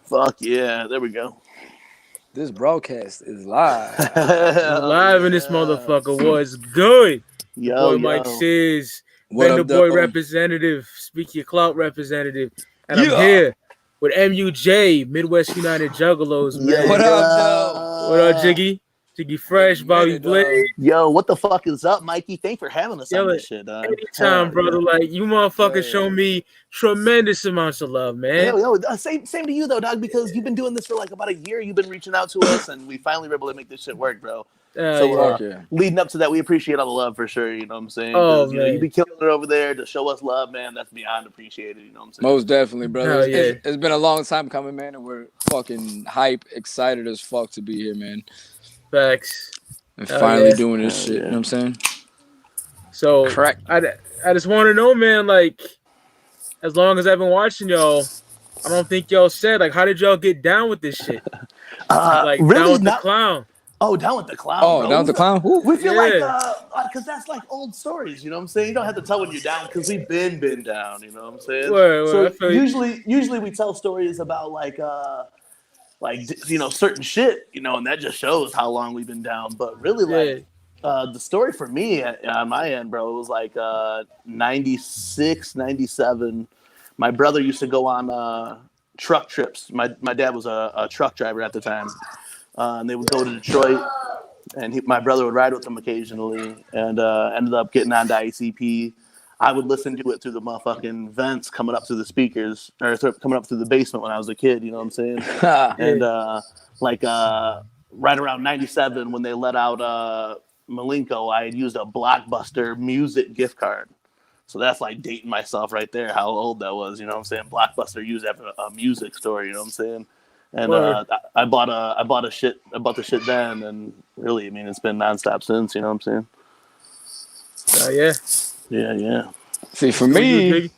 Fuck yeah. There we go. This broadcast is live. We Hell live in this yeah. motherfucker. What's good? Your Yo, boy Mike yo. Sizz, What Bender up, Boy though? representative, Speak Your Clout representative. And I'm Yeah. here with MUJ, Midwest United Juggalos, Yeah, man. What up, though? What up, yeah. Jiggy? Jiggy Been a Fresh, Bobby minute, Blaze. dog. Yo, what the fuck is up, Mikey? Thanks for having us on Yo, this shit, dog. anytime, Hell yeah. brother. Like, you motherfuckers Yeah. show me tremendous amounts of love, man. Yo, same to you though, dog. Because you've been doing this for like about a year. You've been reaching out to us, and we finally were able to make this shit work, bro. So, Yeah. Fuck yeah. leading up to that, we appreciate all the love for sure. You know what I'm saying? Oh, Because you man. be killing it over there to show us love, man. That's beyond appreciated. You know what I'm saying? Most definitely, brother. Hell yeah. It's been a long time coming, man, and we're fucking hype, excited as fuck to be here, man. Facts. And Hell finally yeah. doing this Hell shit. You yeah. know what I'm saying? So, Correct. I just want to know, man, like, as long as I've been watching y'all, I don't think y'all said, like, how did y'all get down with this shit? Like, down Really with the not. clown. Oh, down with the clown, Oh, bro. down the clown? Who? We feel like, Yeah. because that's like old stories. You know what I'm saying? You don't have to tell when you're down because we've been down. You know what I'm saying? Word, I So feel you. usually we tell stories about like certain shit. You know, and that just shows how long we've been down. But really, Yeah. like. The story for me on my end, bro, it was like 96, 97. My brother used to go on truck trips. My dad was a truck driver at the time. And they would go to Detroit, and my brother would ride with them occasionally, and ended up getting onto ICP. I would listen to it through the motherfucking vents coming up through the speakers, or coming up through the basement when I was a kid, you know what I'm saying? And right around 97, when they let out Malenko, I had used a Blockbuster music gift card. So that's like dating myself right there, how old that was, you know what I'm saying? Blockbuster used to have a music store, you know what I'm saying? And Word. I bought the shit then, and really, I mean, it's been nonstop since, you know what I'm saying? Yeah. Yeah. See, for me,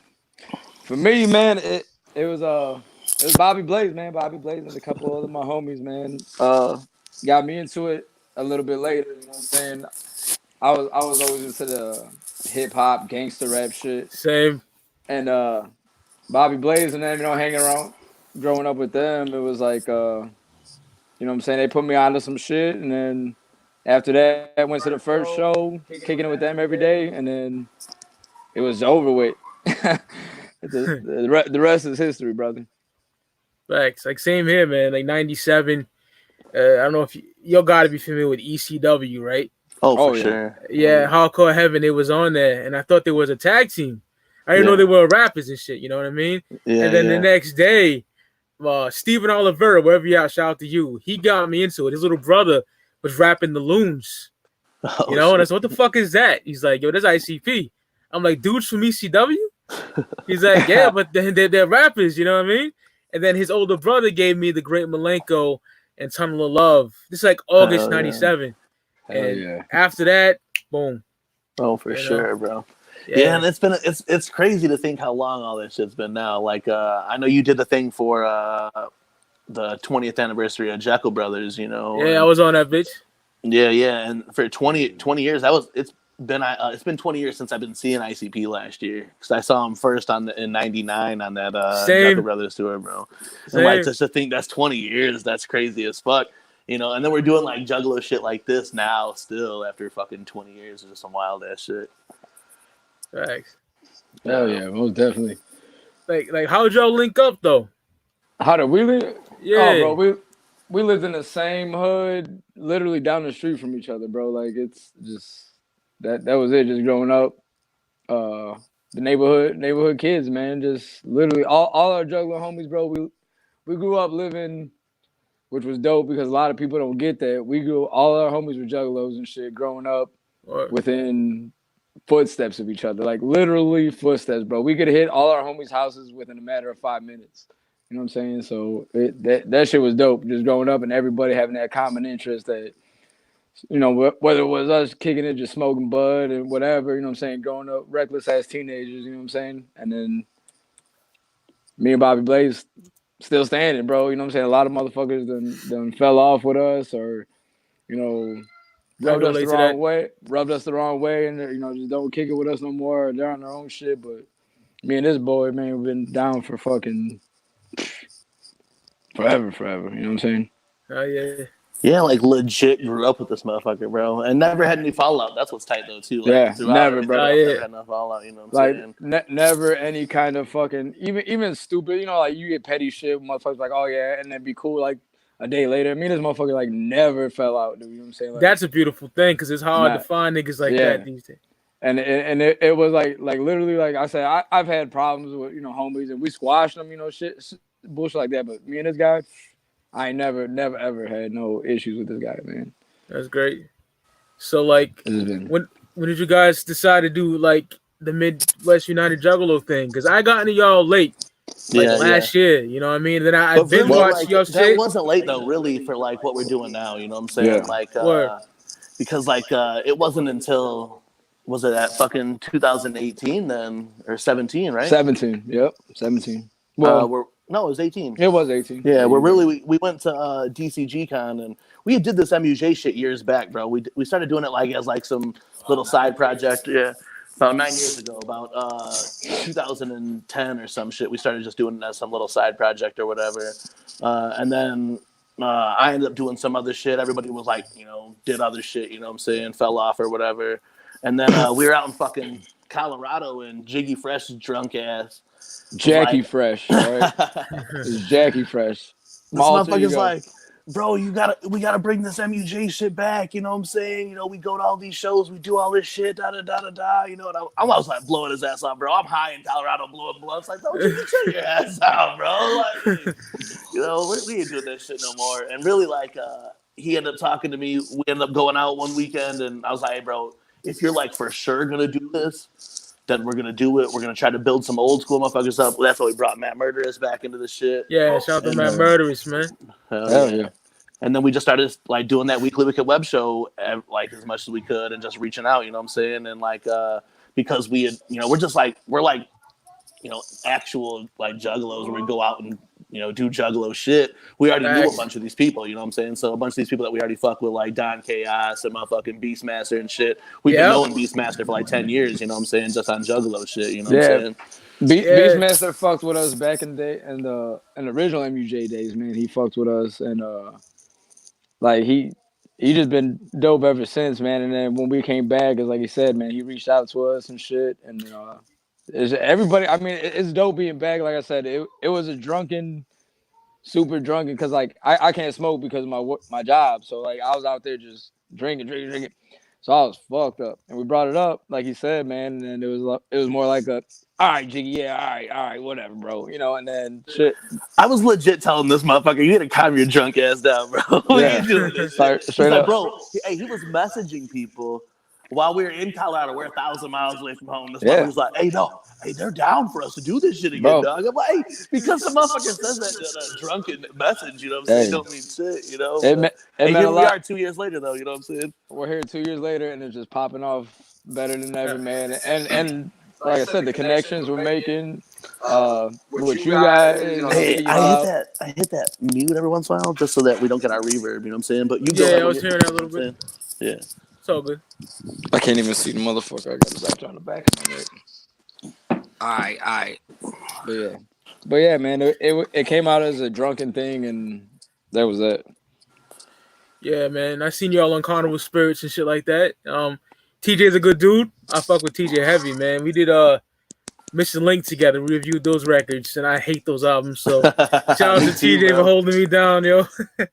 man, it was Bobby Blaze, man. Bobby Blaze and a couple other my homies, man. Got me into it a little bit later. You know what I'm saying? I was always into the hip hop, gangster rap shit, Same. and Bobby Blaze and them, hanging around, growing up with them, it was like, you know what I'm saying? They put me onto some shit, and then after that, I went to the first show, kicking it with them every day, and then it was over with. The rest is history, brother. Facts. Like, same here, man. Like, 97. I don't know if y'all got to be familiar with ECW, right? Oh, for Oh, yeah. sure. Yeah, Hardcore Heaven, it was on there, and I thought there was a tag team. I didn't know Yeah. they were rappers and shit, you know what I mean? Yeah, And then the yeah. next day, Steven Oliveira, wherever you are, shout out to you. He got me into it. His little brother was rapping the Loons, Oh, you know? And I shit. said, what the fuck is that? He's like, yo, that's ICP. I'm like, dudes from ECW? He's like, yeah, but they're rappers, you know what I mean? And then his older brother gave me The Great Malenko and Tunnel of Love. This is like August Hell yeah. 97. Hell And yeah. after that, boom. Oh, for You know? sure, bro. Yeah, and it's crazy to think how long all this shit's been now. Like, I know you did the thing for the 20th anniversary of Jekyll Brothers, you know. Yeah, I was on that bitch. Yeah, and for 20 years, it's been 20 years since I've been seeing ICP last year, because I saw him first in '99 on that Same. Jekyll Brothers tour, bro. Same. And like, just to think that's 20 years, that's crazy as fuck, you know. And then we're doing like Juggalo shit like this now, still after fucking 20 years. It's just some wild ass shit. Facts. Hell yeah, most definitely. Like, how'd y'all link up though? How did we live? Yeah. Oh, bro, we lived in the same hood, literally down the street from each other, bro. Like, it's just that was it. Just growing up, the neighborhood kids, man. Just literally all our juggler homies, bro. We grew up living, which was dope because a lot of people don't get that. All our homies were juggalos and shit growing up within footsteps of each other, like literally footsteps, bro. We could hit all our homies' houses within a matter of 5 minutes. You know what I'm saying? So that shit was dope, just growing up and everybody having that common interest that, you know, whether it was us kicking it, just smoking bud and whatever, you know what I'm saying, growing up reckless ass teenagers, you know what I'm saying? And then me and Bobby Blaze still standing, bro. You know what I'm saying? A lot of motherfuckers done fell off with us, or, you know, rubbed us the wrong way, and, you know, just don't kick it with us no more, or they're on their own shit. But me and this boy, man, we've been down for fucking forever. You know what I'm saying? Oh yeah. Yeah, like legit grew up with this motherfucker, bro, and never had any fallout. That's what's tight though too. Like Yeah, throughout never, everything, bro. Oh else, yeah. never had no fallout. You know what I'm Like saying? never any kind of fucking even stupid. You know, like you get petty shit. Motherfuckers like, oh yeah, and then be cool like a day later. Me and this motherfucker like never fell out, dude. You know what I'm saying? Like, That's a beautiful thing because it's hard to not find niggas like yeah. that these days. And it was like literally like I said, I've had problems with homies and we squashed them, shit bullshit like that. But me and this guy, I ain't never ever had no issues with this guy, man. That's great. So like, when did you guys decide to do like the Midwest United Juggalo thing? Because I got into y'all late, like last year. You know what I mean? Then I binge watched y'all that shit. wasn't late though, really, for like what we're doing now. You know what I'm saying? Yeah. Because it wasn't until was it at fucking 2018 then or 17, right? 17. Yep, 17. Well, no, it was 18. It was 18. Yeah, we went to DCG Con and we did this MUJ shit years back, bro. We started doing it like as like some little side project. Yeah, about 9 years ago, about 2010 or some shit. We started just doing it as some little side project or whatever, and then. I ended up doing some other shit. Everybody was like, did other shit, you know what I'm saying, fell off or whatever. And then we were out in fucking Colorado and Jiggy Fresh's drunk ass. Jackie Fresh, right? It's Jackie Fresh. This motherfucker's like, bro, we gotta bring this MUJ shit back, you know what I'm saying? We go to all these shows, we do all this shit, da da da da da, and I was like blowing his ass off, bro. I'm high in Colorado blowing blunts, like, don't you chill your ass out, bro. Like, we ain't doing that shit no more. And really, like, he ended up talking to me. We ended up going out one weekend, and I was like, hey, bro, if you're like for sure gonna do this, then we're gonna do it. We're gonna try to build some old school motherfuckers up. That's why we brought Matt Murderous back into the shit. Yeah, shout out to Matt Murderous, man. Hell yeah. And then we just started like doing that weekly Wicked Web show like as much as we could and just reaching out, you know what I'm saying? And like because we had, we're like actual like juggalos where we go out and do juggalo shit. We already knew a bunch of these people, you know what I'm saying? So a bunch of these people that we already fuck with, like Don Chaos and motherfucking Beastmaster and shit. We've been knowing Beastmaster for like 10 years, you know what I'm saying? Just on juggalo shit, you know what I'm saying? Beastmaster fucked with us back in the day, in the original MUJ days, man. He fucked with us, and like he just been dope ever since, man. And then when we came back, it's like he said, man, he reached out to us and shit, and it's everybody. I mean, it's dope being back. Like I said, it was a super drunken, because like I can't smoke because of my job, so like I was out there just drinking. So I was fucked up, and we brought it up, like he said, man. And it was more like a, all right, Jiggy, yeah, all right, whatever, bro, and then shit. I was legit telling this motherfucker, you need to calm your drunk ass down, bro. Yeah. Straight up, bro. Hey, he was messaging people while we were in Colorado. We're 1,000 miles away from home. This motherfucker was like, hey, they're down for us to do this shit again, bro. Dog. I'm like, hey, because the motherfucker says that drunken message, you know what I'm saying? Don't mean shit, you know? Here we are 2 years later, though, you know what I'm saying? We're here 2 years later, and it's just popping off better than ever, man. And like I said, the connections we're making with you guys. Hey, I hit that mute every once in a while just so that we don't get our reverb, you know what I'm saying? But you go ahead. I was hearing that a little bit. Yeah. It's all good. I can't even see the motherfucker. I got the back on the back of my neck. All right. But yeah, man, it came out as a drunken thing, and that was it. Yeah, man. I seen y'all on Carnival Spirits and shit like that. TJ's a good dude. I fuck with TJ heavy, man. We did Mission Link together. We reviewed those records, and I hate those albums. So shout out to TJ for holding me down, yo. Yeah,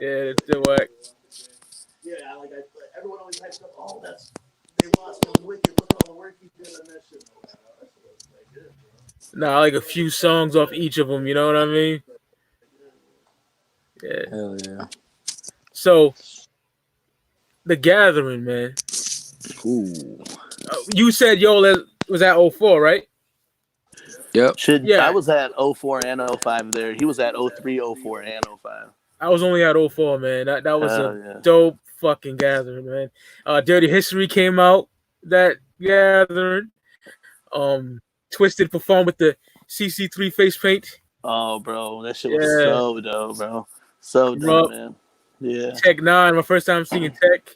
it's still whack. Yeah, like everyone always hypes up, they lost on Wicked. Look at all the work he did on that shit. Nah, like a few songs off each of them. You know what I mean? Yeah. Hell yeah. So, The Gathering, man. Ooh. You said that was at 04, right? Yep. I was at 04 and 05 there. He was at 03, 04, and 05. I was only at 04, man. That was a dope fucking gathering, man. Dirty History came out that gathering. Twisted performed with the CC3 face paint. Oh, bro, that shit was so dope, bro. So dope, man. Yeah. Tech 9, my first time seeing Tech.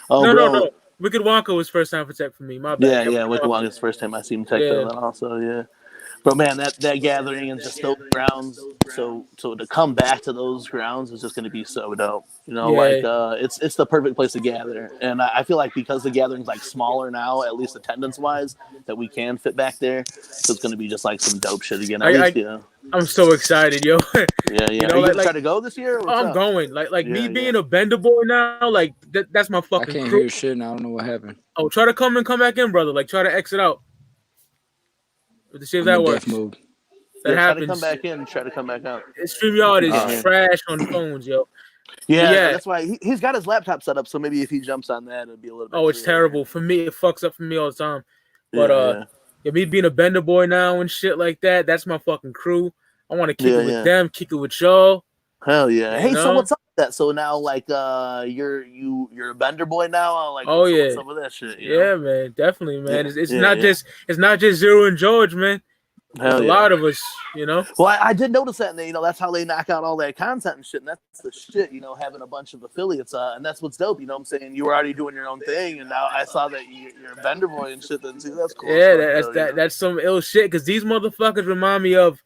Oh, no. Wicked Wonka was first time for Tech for me. My bad. Yeah, Wicked Wonka's first time I seen Tech though, also, yeah. But man, that gathering and just those grounds. So to come back to those grounds is just going to be so dope. You know, Yeah. like it's the perfect place to gather. And I feel like because the gathering's like smaller now, at least attendance wise, that we can fit back there. So it's going to be just like some dope shit again. At least, I I'm so excited, yo. Yeah, You yeah. know, Are you gonna try like to go this year? Or what's I'm up? going. Like Yeah, me yeah. being a Bender boy now, like that's my I fucking can't crew. hear shit, and I don't know what happened. Oh, try to come back in, brother. Like try to exit out. To see if I'm that in death works. mode. That Yeah, try to come happens. back in. Try to come back out. StreamYard is Can't hear. trash on phones, yo. But Yeah, no, yeah. that's why he's got his laptop set up. So maybe if he jumps on that, it'd be a little bit. Oh, it's easier. terrible for me. It fucks up for me all the time. But Yeah, yeah, me being a Bender boy now and shit like that, that's my fucking crew. I want to kick Yeah, it with yeah. them, kick it with y'all. Hell yeah. You Hey, so know? what's up with that? So now like you're a Bender boy now? Like Oh what's yeah, up with that shit? yeah, man, definitely, man. Yeah, It's yeah, not yeah. just Zero and George, man. There's Hell a yeah. lot of us, you know. Well, I did notice that, and you know, that's how they knock out all that content and shit. And that's the shit, you know, having a bunch of affiliates, and that's what's dope. You know what I'm saying? You were already doing your own thing, and now I saw that you're a vendor boy and shit. Then too, that's cool. Yeah, As fuck, though, you know? that's some ill shit. Because these motherfuckers remind me of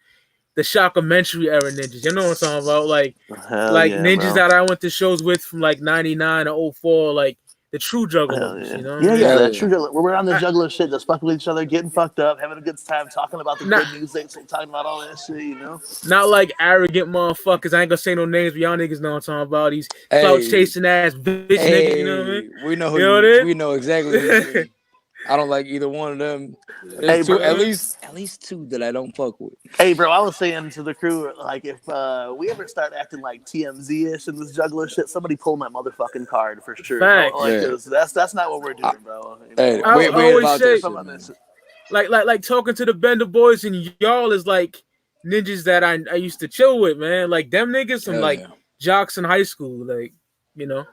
the Shockumentary era ninjas. You know what I'm talking about? Hell Like yeah, ninjas bro. that I went to shows with from like '99 or '04, like the true Hell Juggalos. yeah. You know what Yeah, I mean? yeah, Hell that yeah. true juggler. We're on the juggler shit, just fucking with each other, getting fucked up, having a good time, talking about the Nah. good music, talking about all that shit, you know? Not like arrogant motherfuckers. I ain't gonna say no names, but y'all niggas know what I'm talking about. These clout Hey, chasing ass bitch niggas. You know what I mean? we know who You know what I mean? we know exactly who you mean. I don't like either one of them. There's Hey, two, bro. at least two that I don't fuck with. Hey, bro, I was saying to the crew, like, if we ever start acting like TMZ-ish in this juggler shit, somebody pull my motherfucking card for sure. Facts. Like, Yeah. 'cause that's not what we're doing, bro. You know? Hey, I we ain't always about say- that Come shit, on, man. this- like talking to the Bender boys and y'all is like ninjas that I used to chill with, man. Like them niggas from Hell like yeah. jocks in high school, like you know.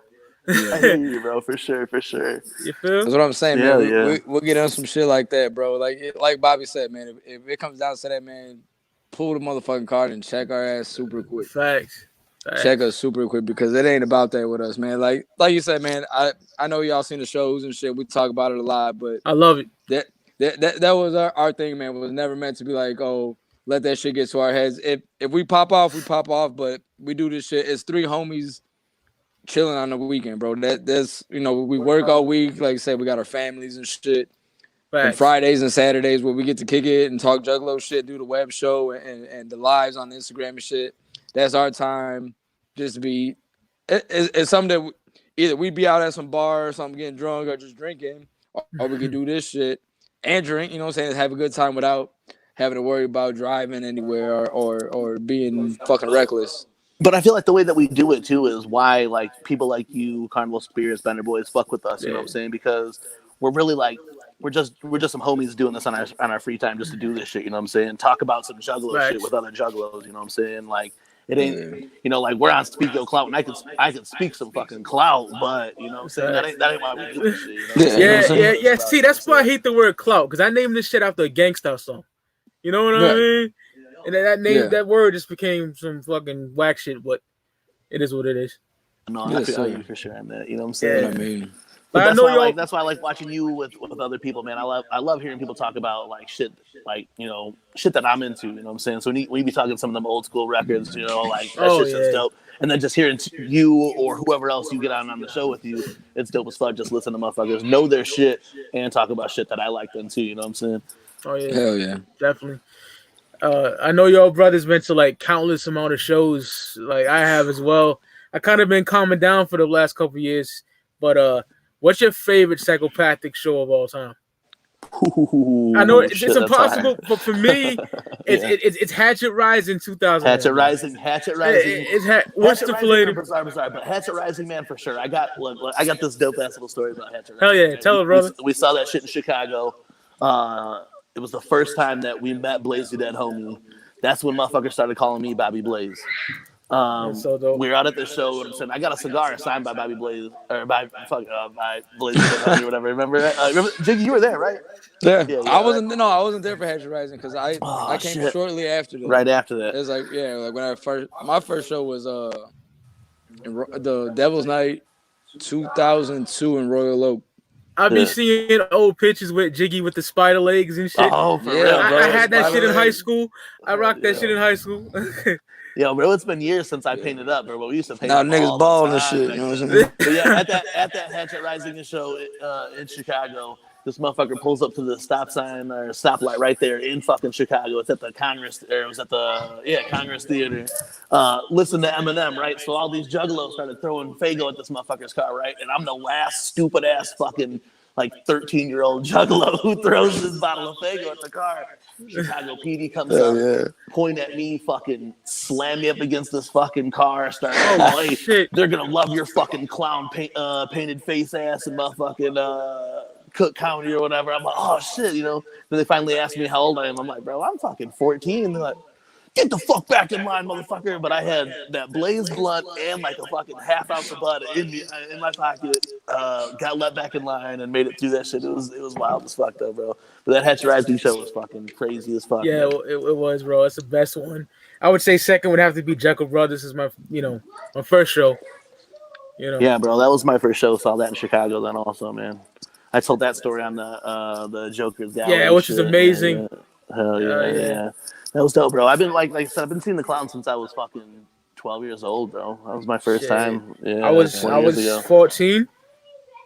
I hear you, bro, for sure, for sure. You feel? That's what I'm saying, Yeah, man. yeah. We'll get on some shit like that, bro. Like Bobby said, man. If it comes down to that, man, pull the motherfucking card and check our ass super quick. Facts. Check us super quick because it ain't about that with us, man. Like you said, man. I know y'all seen the shows and shit. We talk about it a lot, but I love it. that was our thing, man. It was never meant to be like, oh, let that shit get to our heads. If we pop off, we pop off. But we do this shit. It's three homies chilling on the weekend, bro. That's we work all week. Like I said, we got our families and shit. And Facts. Fridays and Saturdays where we get to kick it and talk Juggalo shit, do the web show and the lives on Instagram and shit. That's our time. Just to be, it's something that either we be out at some bar or something getting drunk or just drinking, or we can do this shit and drink. You know what I'm saying? Have a good time without having to worry about driving anywhere or being fucking reckless. But I feel like the way that we do it too is why like people like you, Carnival Spirits, Bender Boys, fuck with us. You know what I'm saying? Because we're really like we're just some homies doing this on our free time just to do this shit. You know what I'm saying? Talk about some juggalo Facts. shit with other juggalos. You know what I'm saying? Like it ain't like we're on Speak Yo Clout and I can speak some fucking clout, but you know what I'm saying? That ain't why we do this shit. You know what I'm saying? You know what I'm saying? Yeah. See, that's why I hate the word clout because I named this shit after a gangsta song. You know what I Right. mean? And that name, Yeah. that word just became some fucking whack shit, but it is what it is. No, Yes, I feel sir. you for sure on that. You know what I'm You saying? know what I mean? But Like, I that's know why, y'all. that's why I like watching you with other people, man. I love hearing people talk about like shit, like shit that I'm into. You know what I'm saying? So we be talking some of them old school records, like that Oh, shit's just yeah. dope. And then just hearing you or whoever else you get on the show with you, it's dope as fuck. Just listen to motherfuckers know their shit and talk about shit that I like them too. You know what I'm saying? Oh yeah, Hell yeah. definitely. I know y'all brothers been to like countless amount of shows, like I have as well. I kind of been calming down for the last couple years, but what's your favorite psychopathic show of all time? Ooh, I know it's shit, that's impossible, hard. but for me, it's Hatchet Rising 2000. Hatchet Rising. What's the flavor? Bizarre, but Hatchet Rising, man, for sure. I got this dope ass little story about Hatchet Rising. Hell yeah, man. tell it, brother. We saw that shit in Chicago. It was the first time that we met Blaze the Dead Homie. That's when motherfuckers started calling me Bobby Blaze. So dope. We were out at the show and I got a cigar signed by Bobby Blaze or by Blaze the Dead Homie or whatever. Remember, Jiggy, you were there, right? Yeah. Yeah, I wasn't there for Hatchet Rising because I came shit. shortly after that. Right after that. It was like when my first show was the Devil's Night 2002 in Royal Oak. I be Yeah. seeing old pictures with Jiggy with the spider legs and shit. Oh, for Yeah, real, bro. I had that shit in high Spider-legs. school. I rocked that shit in high school. Yo, bro, it's been years since I painted up, bro. But we used to paint Now up niggas all the balling and time shit. back You know what I'm then. saying? But yeah, at that Hatchet Rising show in Chicago, this motherfucker pulls up to the stop sign or stoplight right there in fucking Chicago. It's at the Congress, or it was at the Congress Theater. Listen to Eminem, right? So all these juggalos started throwing Fago at this motherfucker's car, right? And I'm the last stupid ass fucking like 13-year-old juggalo who throws this bottle of Fago at the car. Chicago PD comes Hell up, yeah. point at me, fucking slam me up against this fucking car, start Oh hey, shit! they're gonna love your fucking clown painted face ass in motherfucking Cook County or whatever. I'm like, oh shit, you know. Then they finally asked me how old I am. I'm like, bro, I'm fucking 14. They're like, get the fuck back in line, motherfucker. But I had that blaze blunt and like a fucking half ounce of bud in my pocket. Got let back in line and made it through that shit. It was wild as fuck though, bro. But that Hatch Rising show was fucking crazy as fuck. Yeah, Bro. it was, bro. It's the best one. I would say second would have to be Jekyll Brothers. Is my my first show. Yeah, bro, that was my first show. Saw that in Chicago then also, man. I told that story on the Joker's Yeah, Gallery which is shit. amazing. Hell yeah, Yeah. yeah. That was dope, bro. I've been like I said, I've been seeing the clown since I was fucking 12 years old, bro. That was my first Shit. time. Yeah, I was 20 years 14,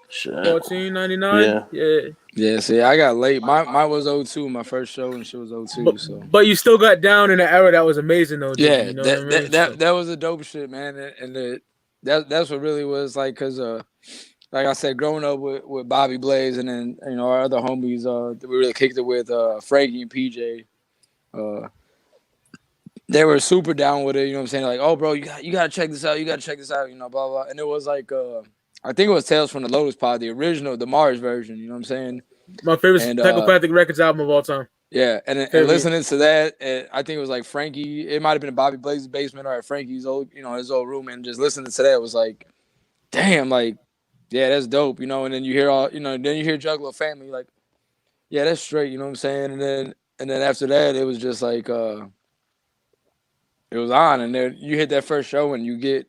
Shit. 1499. Yeah. Yeah, see, I got late. Mine was 02, my first show, and shit was 02, so. But you still got down in an era that was amazing, though, Jiggy, Yeah, you know that, what I mean? that was a dope shit, man. And that's what really was like, because, like I said, growing up with Bobby Blaze and then, our other homies, we really kicked it with Frankie and PJ. They were super down with it, you know what I'm saying? Like, oh, bro, you got to check this out. You got to check this out, blah, blah. And it was like, I think it was Tales from the Lotus Pod, the original, the Mars version, you know what I'm saying? My favorite Psychopathic Records album of all time. Yeah, and listening to that, I think it was like Frankie. It might have been Bobby Blaze's basement or at Frankie's old, his old room, and just listening to that was like, damn, like, yeah, that's dope, And then you hear then you hear Juggalo Family, like, yeah, that's straight, you know what I'm saying? And then after that, it was just like, it was on, and then you hit that first show, and you get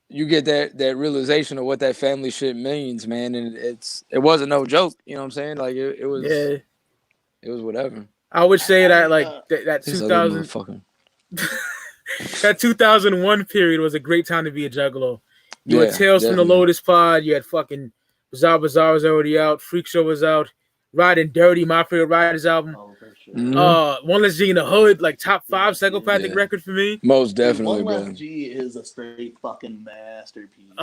that realization of what that family shit means, man, and it wasn't no joke, you know what I'm saying? Like it was. Yeah. It was whatever. I would say that like that 2000 that 2001 period was a great time to be a juggalo. You had Tales from the Lotus Pod. You had fucking Bizarre Bazaar was already out. Freak Show was out. Riding Dirty, my favorite Riders album. Oh, for sure. One Less G in the Hood, like top 5 psychopathic record for me. Most definitely, One bro. Less G is a straight fucking masterpiece.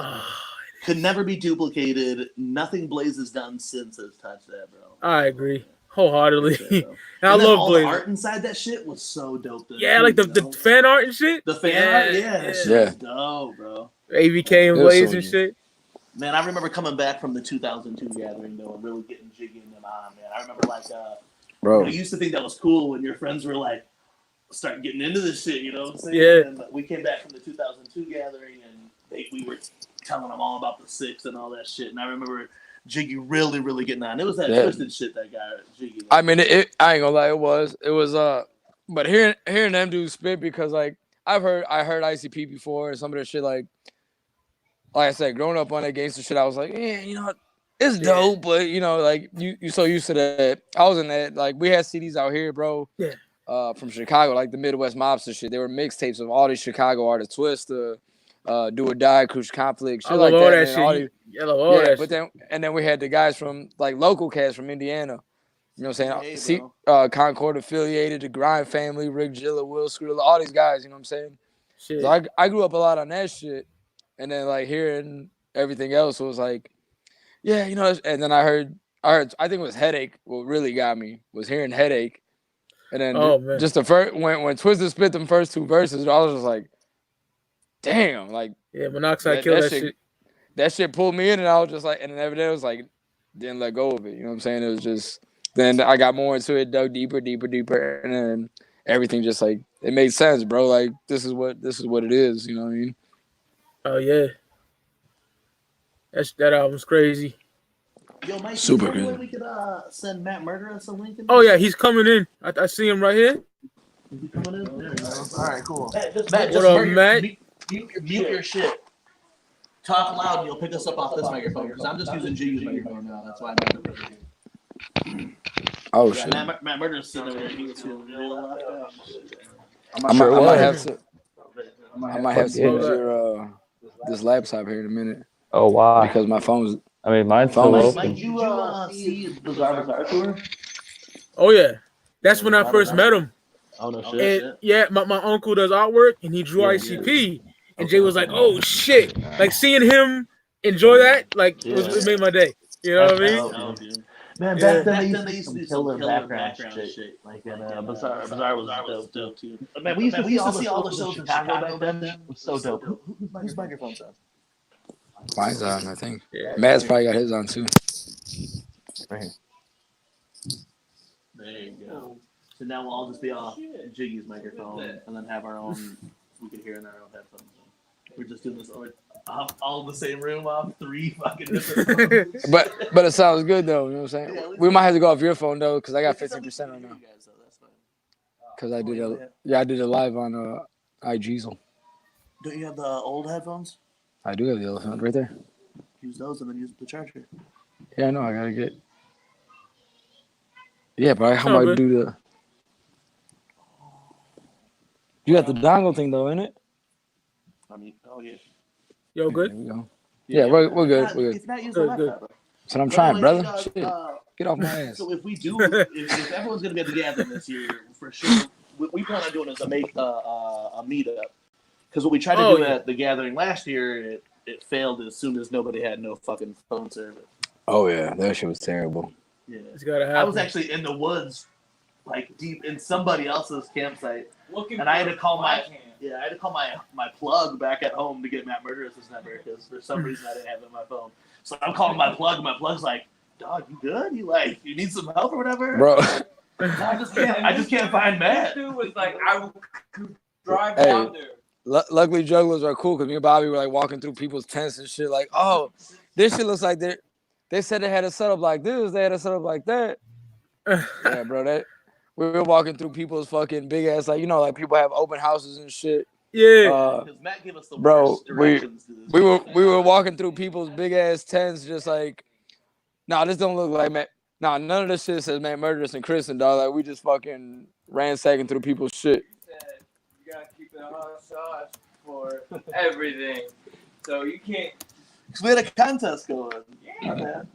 Could never be duplicated. Nothing Blaze has done since has touched that, bro. I agree. Wholeheartedly. And I love all Blaze. the art inside that shit was so dope. Yeah, like the fan art and shit. The fan art, that shit was dope, bro. AVK and Blaze and shit. Man, I remember coming back from the 2002 gathering though and really getting jiggy and on, man. I remember like, bro, I used to think that was cool when your friends were like, start getting into this shit, you know what I'm saying? Yeah. And we came back from the 2002 gathering and we were telling them all about the Six and all that shit. And I remember Jiggy really, really getting on. It was that twisted shit that got Jiggy. I mean, I ain't gonna lie, it was, but hearing them dudes spit, because like I heard ICP before and some of that shit, like I said, growing up on that gangster shit, I was like, yeah, it's dope, but like you so used to that. I was in that, like we had CDs out here, bro. Yeah. From Chicago, like the Midwest Mobster shit. They were mixtapes of all these Chicago artists, Twist, Do or Die, Crucial Conflict, shit like that. I love all that but shit. then we had the guys from like local cats from Indiana. You know what I'm saying? Hey, Concord affiliated, the Grind Family, Rick Gilla, Will Skrilla, all these guys. You know what I'm saying? Shit. So I grew up a lot on that shit, and then like hearing everything else was like, yeah, And then I heard. I think it was Headache. What really got me was hearing Headache, and then just the first when Twisted spit them first 2 verses, I was just like, damn, like Monoxide killed that shit. That shit pulled me in, and I was just like, and then every day was like, didn't let go of it. You know what I'm saying? It was just, then I got more into it, dug deeper, and then everything just like, it made sense, bro. Like this is what it is. You know what I mean? Oh yeah, that album's crazy. Yo, Mike, super is there any way good. we could send Matt Murderous a link? Oh yeah, he's coming in. I see him right here. Is he coming in? There you go. All right, cool. Matt, what up, Matt? Mute your shit. talk loud and you'll pick us up off this microphone because I'm just using Jiggy's microphone now. That's why I'm not. Oh shit! Matt Murder's sitting over there. He was feeling real left out. I might have to. I might have to use your this laptop here in a minute. Oh wow! Because my phone's. I mean, mine's still open. Did you see Bizarre Tour? Oh yeah, that's when I first met him. Oh no shit! And, yeah, my uncle does artwork and he drew ICP, and Jay was like, "Oh shit!" Like seeing him enjoy that, like it made my day. You know what I mean? Man, back then they used to do some killer background shit. Like, Bizarre was dope too. Man, we used to see all the shows in Chicago back then. It was so dope. Whose microphone's on? Mine's on, I think. Yeah. Matt's probably got his on too. Right here. There you go. So now we'll all just be off Jiggy's microphone and then have our own. We can hear in our own headphones. We're just doing this all in the same room off 3 fucking different phones. but it sounds good though. You know what I'm saying? Yeah, we might have to go off your phone though because I got 15% right now. Because I did it live on iGeasel. Don't you have the old headphones? I do have the old headphones right there. Use those and then use the charger. Yeah, I know. I gotta get. Yeah, but how about I do the? You got the dongle thing though, innit? I mean, oh yeah. Yo, good. There we go. Yeah, we're good. We're good. It's not using good. That's what I'm trying, brother. Shit. Get off my ass. So if we do, if everyone's gonna get together this year, for sure, we plan on doing is a meetup. Because what we tried to do at the gathering last year, it failed as soon as nobody had no fucking phone service. Oh yeah, that shit was terrible. Yeah, it's gotta happen. I was actually in the woods, like deep in somebody else's campsite, and I had to call my plug back at home to get Matt Murderous' number because for some reason I didn't have it on my phone. So I'm calling my plug, and my plug's like, "Dog, you good? You need some help or whatever?" Bro, I just can't find Matt. Dude was like, I will drive down there. Luckily, Juggalos are cool because me and Bobby were like walking through people's tents and shit. Like, oh, this shit looks like they said they had a setup like this. They had a setup like that. Yeah, bro. We were walking through people's fucking big ass, like, you know, like people have open houses and shit. Yeah. Matt gave us the bro, we were were walking through people's big ass tents, just like, nah, this don't look like Matt. Nah, none of this shit says Matt Murderous and Kristen, dog. Like, we just fucking ransacking through people's shit. You gotta keep it hot sauce for everything. So you can't. Because we had a contest going. Yeah, man.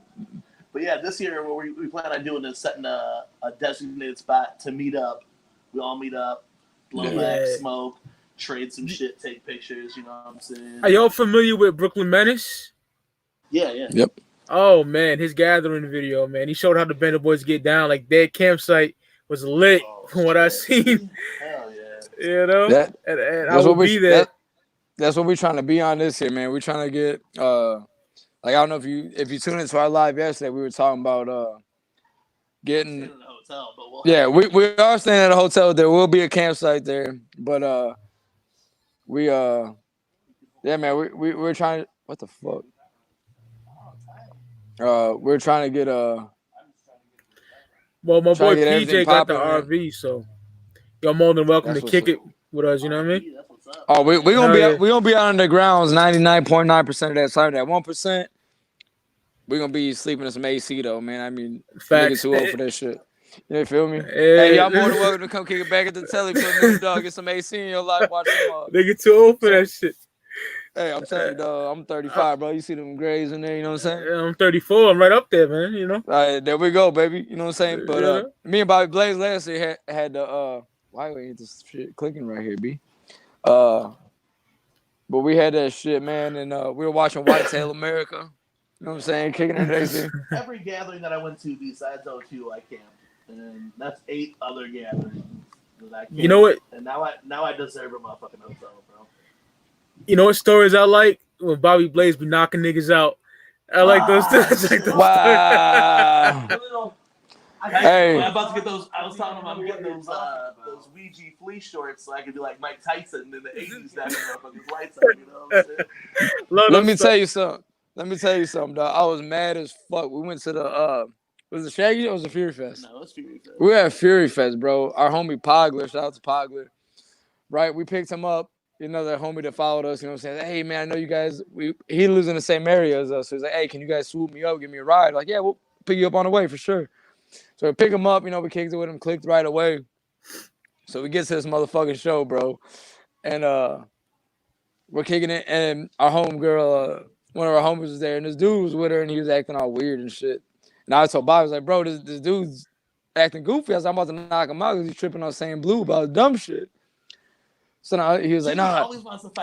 But yeah, this year what we plan on doing is setting a designated spot to meet up. We all meet up, blow back, smoke, trade some shit, take pictures. You know what I'm saying? Are y'all familiar with Brooklyn Menace? Yeah. Yep. Oh man, his gathering video, man. He showed how the Bender Boys get down. Like their campsite was lit from what I seen. Hell yeah. You know, and I will be there. That's what we're trying to be on this here, man. We're trying to get like, I don't know if you tuned into our live yesterday, we were talking about getting. Hotel, but we are staying at a hotel. There will be a campsite there, but yeah, man, we're trying to. What the fuck? We're trying to get Well, my boy PJ got the RV, so y'all more than welcome to kick it with us. You know what I mean? Oh, we gonna be out on the grounds 99.9% of that time. That 1%, we gonna be sleeping in some AC though, man. I mean, niggas too old for that shit. You feel me? Hey, y'all more than welcome to come kick it back at the telly for a minute, dog. Get some AC in your life. Watch them. Nigga too old for that shit. Hey, I'm telling you, dog. I'm 35, bro. You see them grays in there? You know what I'm saying? Yeah, I'm 34. I'm right up there, man. You know. All right, there we go, baby. You know what I'm saying? But me and Bobby Blaze last year had the why we ain't this shit clicking right here, B? But we had that shit, man, and we were watching Whitetail America. You know what I'm saying? Kicking it AC. Every gathering that I went to besides O2, I camped, and that's 8 other gatherings that I camped. You know what? And now I deserve a motherfucking hotel, bro. You know what stories I like? When Bobby Blaze be knocking niggas out. I like those stories. Wow. Hey, I'm about to get those. I was talking about getting those Ouija fleece shorts so I could be like Mike Tyson in the 80s that up on his lights on, you know what I'm saying? Let me tell you something, dog. I was mad as fuck. We went to the was it Shaggy or was it Fury Fest? No, it was Fury Fest. We were at Fury Fest, bro. Our homie Pogler, shout out to Pogler. Right? We picked him up that homie that followed us, you know what I'm saying? Hey, man, I know you guys, he lives in the same area as us. So he's like, hey, can you guys swoop me up, give me a ride? Like, yeah, we'll pick you up on the way for sure. So we pick him up, we kicked it with him, clicked right away. So we get to this motherfucking show, bro. And we're kicking it, and our homegirl, one of our homies was there, and this dude was with her, and he was acting all weird and shit. And I told Bobby, I was like, bro, this dude's acting goofy. I was like, I'm about to knock him out because he's tripping on saying blue about dumb shit. So now he was like, no,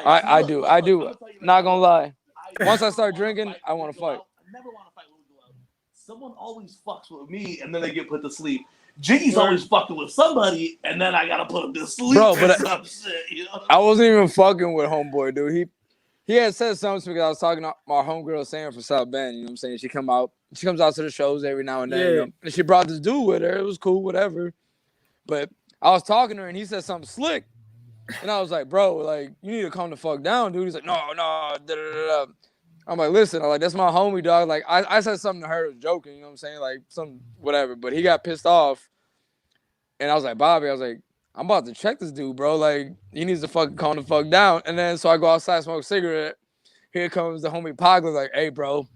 I do. Not gonna lie. Once I start drinking, I want to fight. I never want to fight with Juggalos. Someone always fucks with me, and then they get put to sleep. Jiggy's always fucking with somebody, and then I gotta put him to sleep. Bro, but some shit, I wasn't even fucking with homeboy, dude. He had said something to me because I was talking to my homegirl Sam from South Bend. You know what I'm saying? She comes out to the shows every now and then. And she brought this dude with her. It was cool, whatever. But I was talking to her, and he said something slick. And I was like, bro, like, you need to calm the fuck down, dude. He's like, no, da-da-da-da. I'm like, listen, that's my homie, dog. Like, I said something to her, was joking, you know what I'm saying? Like, some whatever. But he got pissed off. And I was like, Bobby, I'm about to check this dude, bro. Like, he needs to fucking calm the fuck down. And then so I go outside, smoke a cigarette. Here comes the homie Pogler, like, hey, bro,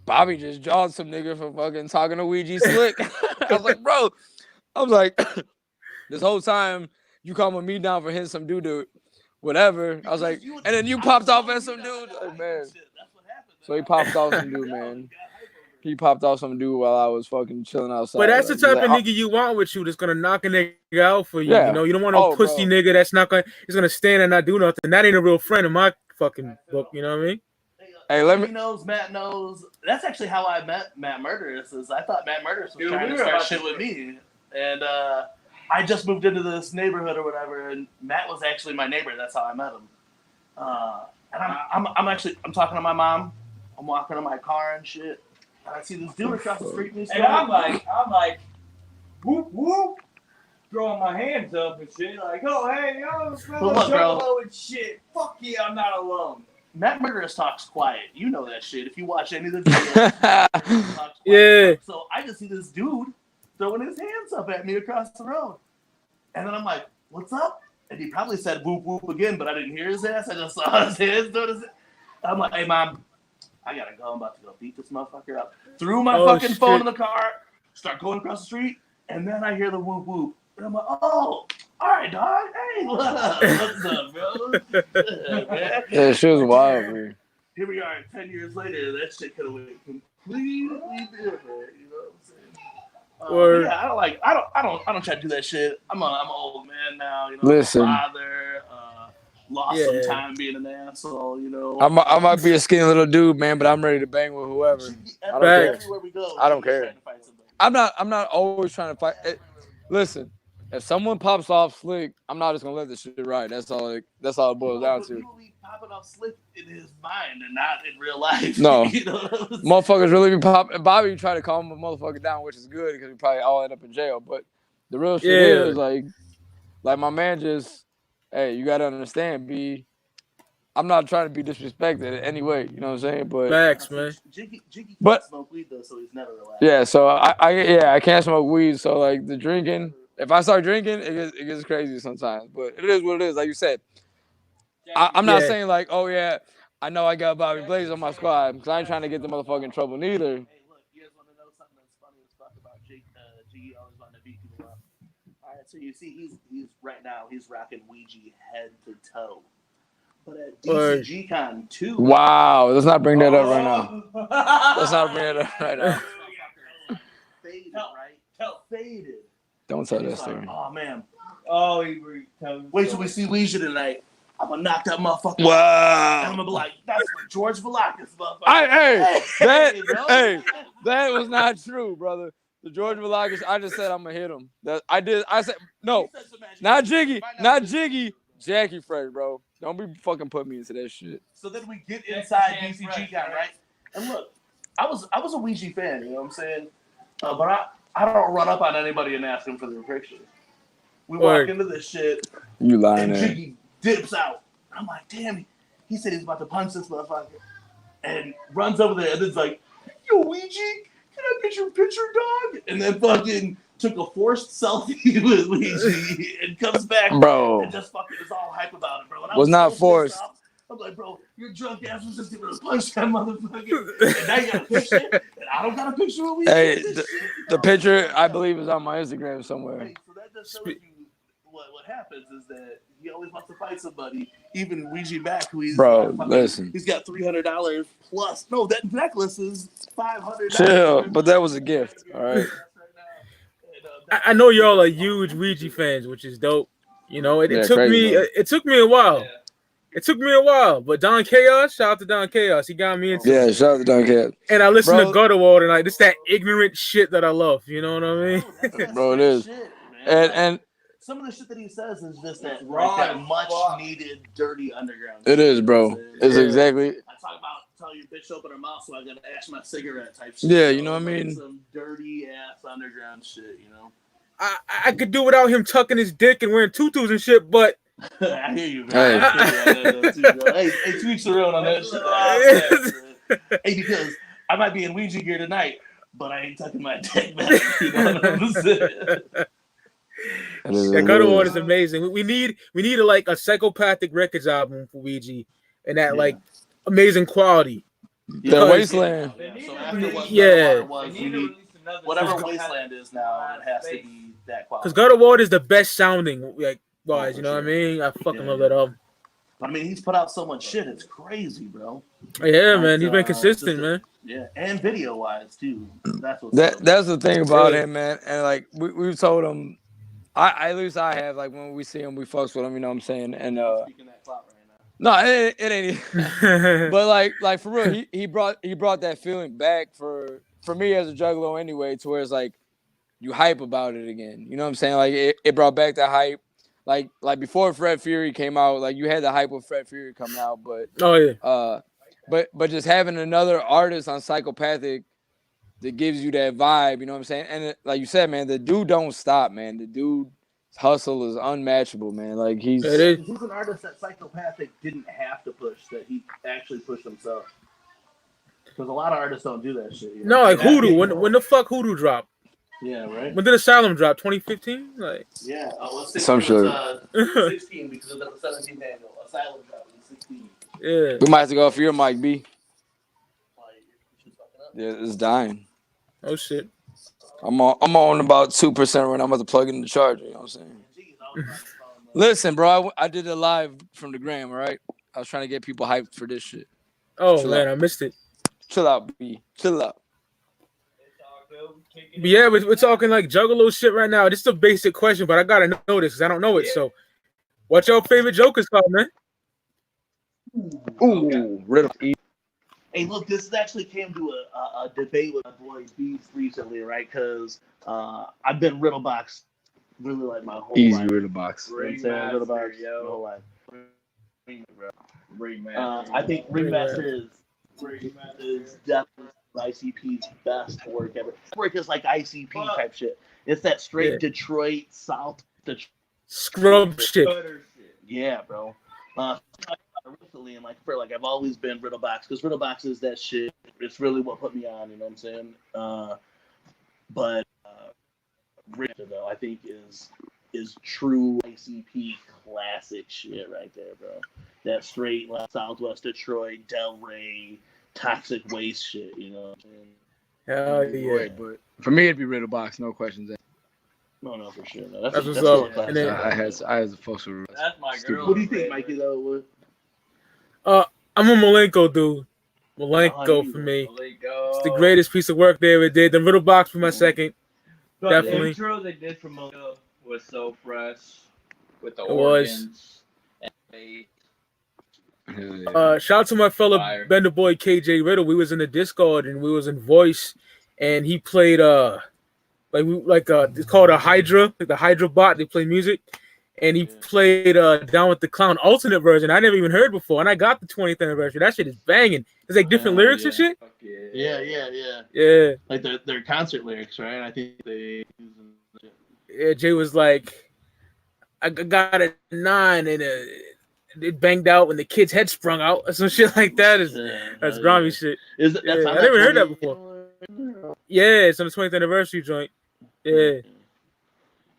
Bobby just jawed some nigga for fucking talking to Ouija slick. I was like, bro, this whole time you calming me down for hitting some dude to whatever. I was like, and then you popped off at some dude. Like, man. So he popped off some dude, man. He popped off some dude while I was fucking chilling outside. But that's the type of nigga you want with you that's gonna knock a nigga out for you. Yeah. You don't want no pussy nigga that's he's gonna stand and not do nothing. That ain't a real friend in my fucking book. You know what I mean? Hey, let me. He knows, Matt knows. That's actually how I met Matt Murderous. I thought Matt Murderous was trying to start shit with me, and I just moved into this neighborhood or whatever, and Matt was actually my neighbor. That's how I met him. And I'm talking to my mom. I'm walking to my car and shit. And I see this dude across the street. And I'm like, whoop whoop, throwing my hands up and shit, like, oh hey yo, Juggalo and shit. Fuck yeah, I'm not alone. Matt Murderous talks quiet. You know that shit. If you watch any of the videos, yeah. So I just see this dude throwing his hands up at me across the road, and then I'm like, "What's up?" And he probably said "whoop whoop" again, but I didn't hear his ass. I just saw his hands doing his. I'm like, "Hey, mom, I gotta go. I'm about to go beat this motherfucker up." Threw my fucking phone in the car, start going across the street, and then I hear the whoop whoop, and I'm like, "Oh, all right, dog. Hey, what up? What's up, bro?" Yeah, she was wild, man. Here we are, 10 years later. That shit could have went completely different. You know what I'm saying? Yeah, I don't try to do that shit. I'm an old man now. You know, listen, father. Lost some time being an asshole, you know. I might be a skinny little dude, man, but I'm ready to bang with whoever. I don't care. Everywhere we go, I don't care. I'm not always trying to fight. Listen, if someone pops off slick, I'm not just gonna let this shit ride. That's all it boils down to. People be popping off slick in his mind and not in real life. No, you know motherfuckers really be popping. Bobby tried to calm a motherfucker down, which is good because we probably all end up in jail. But the real shit is like my man just. Hey, you gotta understand, B. I'm not trying to be disrespected in any way, you know what I'm saying? But facts, man. Jiggy can't smoke weed though, so he's never relaxed. Yeah, so I can't smoke weed. So like the drinking, if I start drinking, it gets crazy sometimes. But it is what it is, like you said. I'm not saying like, oh yeah, I know I got Bobby Blaze on my squad because I ain't trying to get the motherfucker in trouble neither. Hey, look, you guys want to know something that's funny as fuck about Jiggy always wanting to beat people up. All right, so you see, he's right now he's rocking Ouija head to toe. But at DCGCon 2. Wow, let's not bring that up right now. Let's not bring that up right now. Faded, right? Faded. Don't tell that story. Like, oh man. Oh, wait till we see Ouija tonight. I'm gonna knock that motherfucker wow. out. And I'm gonna be like, that's for George Velakis, motherfucker. That was not true, brother. The George Velakis, I just said I'm gonna hit him. I said no, not Jiggy, Jackie Fresh, bro. Don't be fucking put me into that shit. So then we get inside DCGCon, right? And look, I was a Ouija fan, you know what I'm saying? But I don't run up on anybody and ask them for their picture. We walk into this shit. You lying, and Jiggy dips out. I'm like, damn, he said he's about to punch this motherfucker. And runs over there and it's like, yo, Ouija, can I get your picture, dog? And then fucking took a forced selfie with Ouija and comes back bro. And just fucking is all hype about it, bro. I Was not so pissed forced. off, I'm like, bro, your drunk ass was just gonna punch that motherfucker. And now you got a picture, and I don't got a picture of me. Hey, the picture I believe is on my Instagram somewhere. Hey, so that just shows you what happens is that he always wants to fight somebody. Even Ouija back, who he's Listen. he's got $300 plus. No, that necklace is $500. Chill, but that was a gift. All right. I know y'all are huge Ouija fans, which is dope. You know, it took crazy, me bro. it took me a while. It took me a while, but Don Chaos, shout out to Don Chaos, he got me into it. Yeah, shout out to Don Cat. And I listen Bro. to Gutter World, and like this that ignorant shit that I love. You know what I mean? Bro, it is. Shit, And some of the shit that he says is just that, raw that as much fuck. needed dirty underground. it shit, is, you know bro. what I'm saying? It's Yeah. exactly. I talk about tell your bitch open her mouth, so I gotta ash my cigarette type shit. Yeah, you know what I mean? Some dirty ass underground shit, you know. I could do without him tucking his dick and wearing tutus and shit, but I hear you, man. Hey. I hear you on that, though, too, bro. Hey, tweaks around on that shit. Hey, because I might be in Ouija gear tonight, but I ain't tucking my dick back. You know what I'm saying? that Gutter World is amazing. We need a psychopathic records album for Ouija, and that like amazing quality. The Wasteland. So after what Yeah. Gutter was, we need whatever Wasteland is now. It has to be that quality. Because Gutter World is the best sounding, like wise. You know what I mean? I fucking love that album. I mean, he's put out so much shit. It's crazy, bro. Yeah, man, he's been consistent, man. Yeah, and video wise too. That's what's That's the thing about him, man. And like we've told him, at least I have. Like when we see him, we fucks with him. You know what I'm saying? And speaking that clout right now. no, it ain't. But like for real, he brought that feeling back for me as a juggalo anyway, to where it's like you hype about it again. You know what I'm saying? Like it brought back that hype. Like before Fred Fury came out, like you had the hype of Fred Fury coming out, but Oh yeah. But just having another artist on Psychopathic that gives you that vibe, you know what I'm saying? And like you said, man, the dude don't stop, man. The dude's hustle is unmatchable, man. Like he's He's an artist that Psychopathic didn't have to push, that he actually pushed himself. Because a lot of artists don't do that shit. You know? No, like Hoodoo. When the fuck Hoodoo dropped? Yeah, right. When did Asylum drop? 2015? Like Yeah, let's say Some it was, 16 because of the 17th annual. Asylum dropped in 16. yeah. we might have to go for your mic, B. Like, she's fucking up. Yeah, it's dying. Oh shit. I'm on about 2% when I'm about to plug in the charger. You know what I'm saying? Jeez, I was on the phone, Listen, bro, I did it live from the gram, all right? I was trying to get people hyped for this shit. Oh Chill man, out. I missed it. Chill out, B. Chill out. But yeah, we're talking like Juggalo shit right now. This is a basic question, but I gotta know this because I don't know it. So, what's your favorite Joker's called, man? Ooh, riddle. Hey, look, this actually came to a debate with my boy Beast recently, right? Because I've been Riddlebox really like my whole Easy life. riddle box. You know what I'm saying? Riddlebox my whole life. I think Ringmaster is definitely ICP's best work ever. Work is like ICP type shit. It's that straight Detroit South Detroit Scrub shit. Yeah, bro. Recently, and I've always been Riddlebox because Riddlebox is that shit. It's really what put me on. You know what I'm saying? But Richter though, I think is true ICP classic shit right there, bro. That straight Southwest Detroit, Delray, toxic waste shit. You know what I'm saying? Hell yeah. But for me, it'd be riddle box, no questions. No, for sure. No, That's what's still a up. classic. And then- I had to folks with That's my girl. What do you think, Mikey? Though, I'm a Malenko dude. Malenko for me. It's the greatest piece of work they ever did. The Riddle Box for my second. But Definitely. The intro they did from Mocha was so fresh with the It was. organs. And they, Shout out to my fellow Fire. Bender boy KJ Riddle. We was in the Discord and we was in voice, and he played it's called a Hydra, like the Hydra bot. They play music, and he played Down with the Clown alternate version. I never even heard before, and I got the 20th anniversary. That shit is banging. There's like different lyrics and shit. fuck yeah. Yeah. like their concert lyrics, right? I think they use them. Yeah, Jay was like, I got a 9 and it banged out when the kid's head sprung out or some shit like that. That's grimy shit. Is it? That's Yeah, on I never heard that 20 before. Yeah, it's on the 20th anniversary joint. Yeah.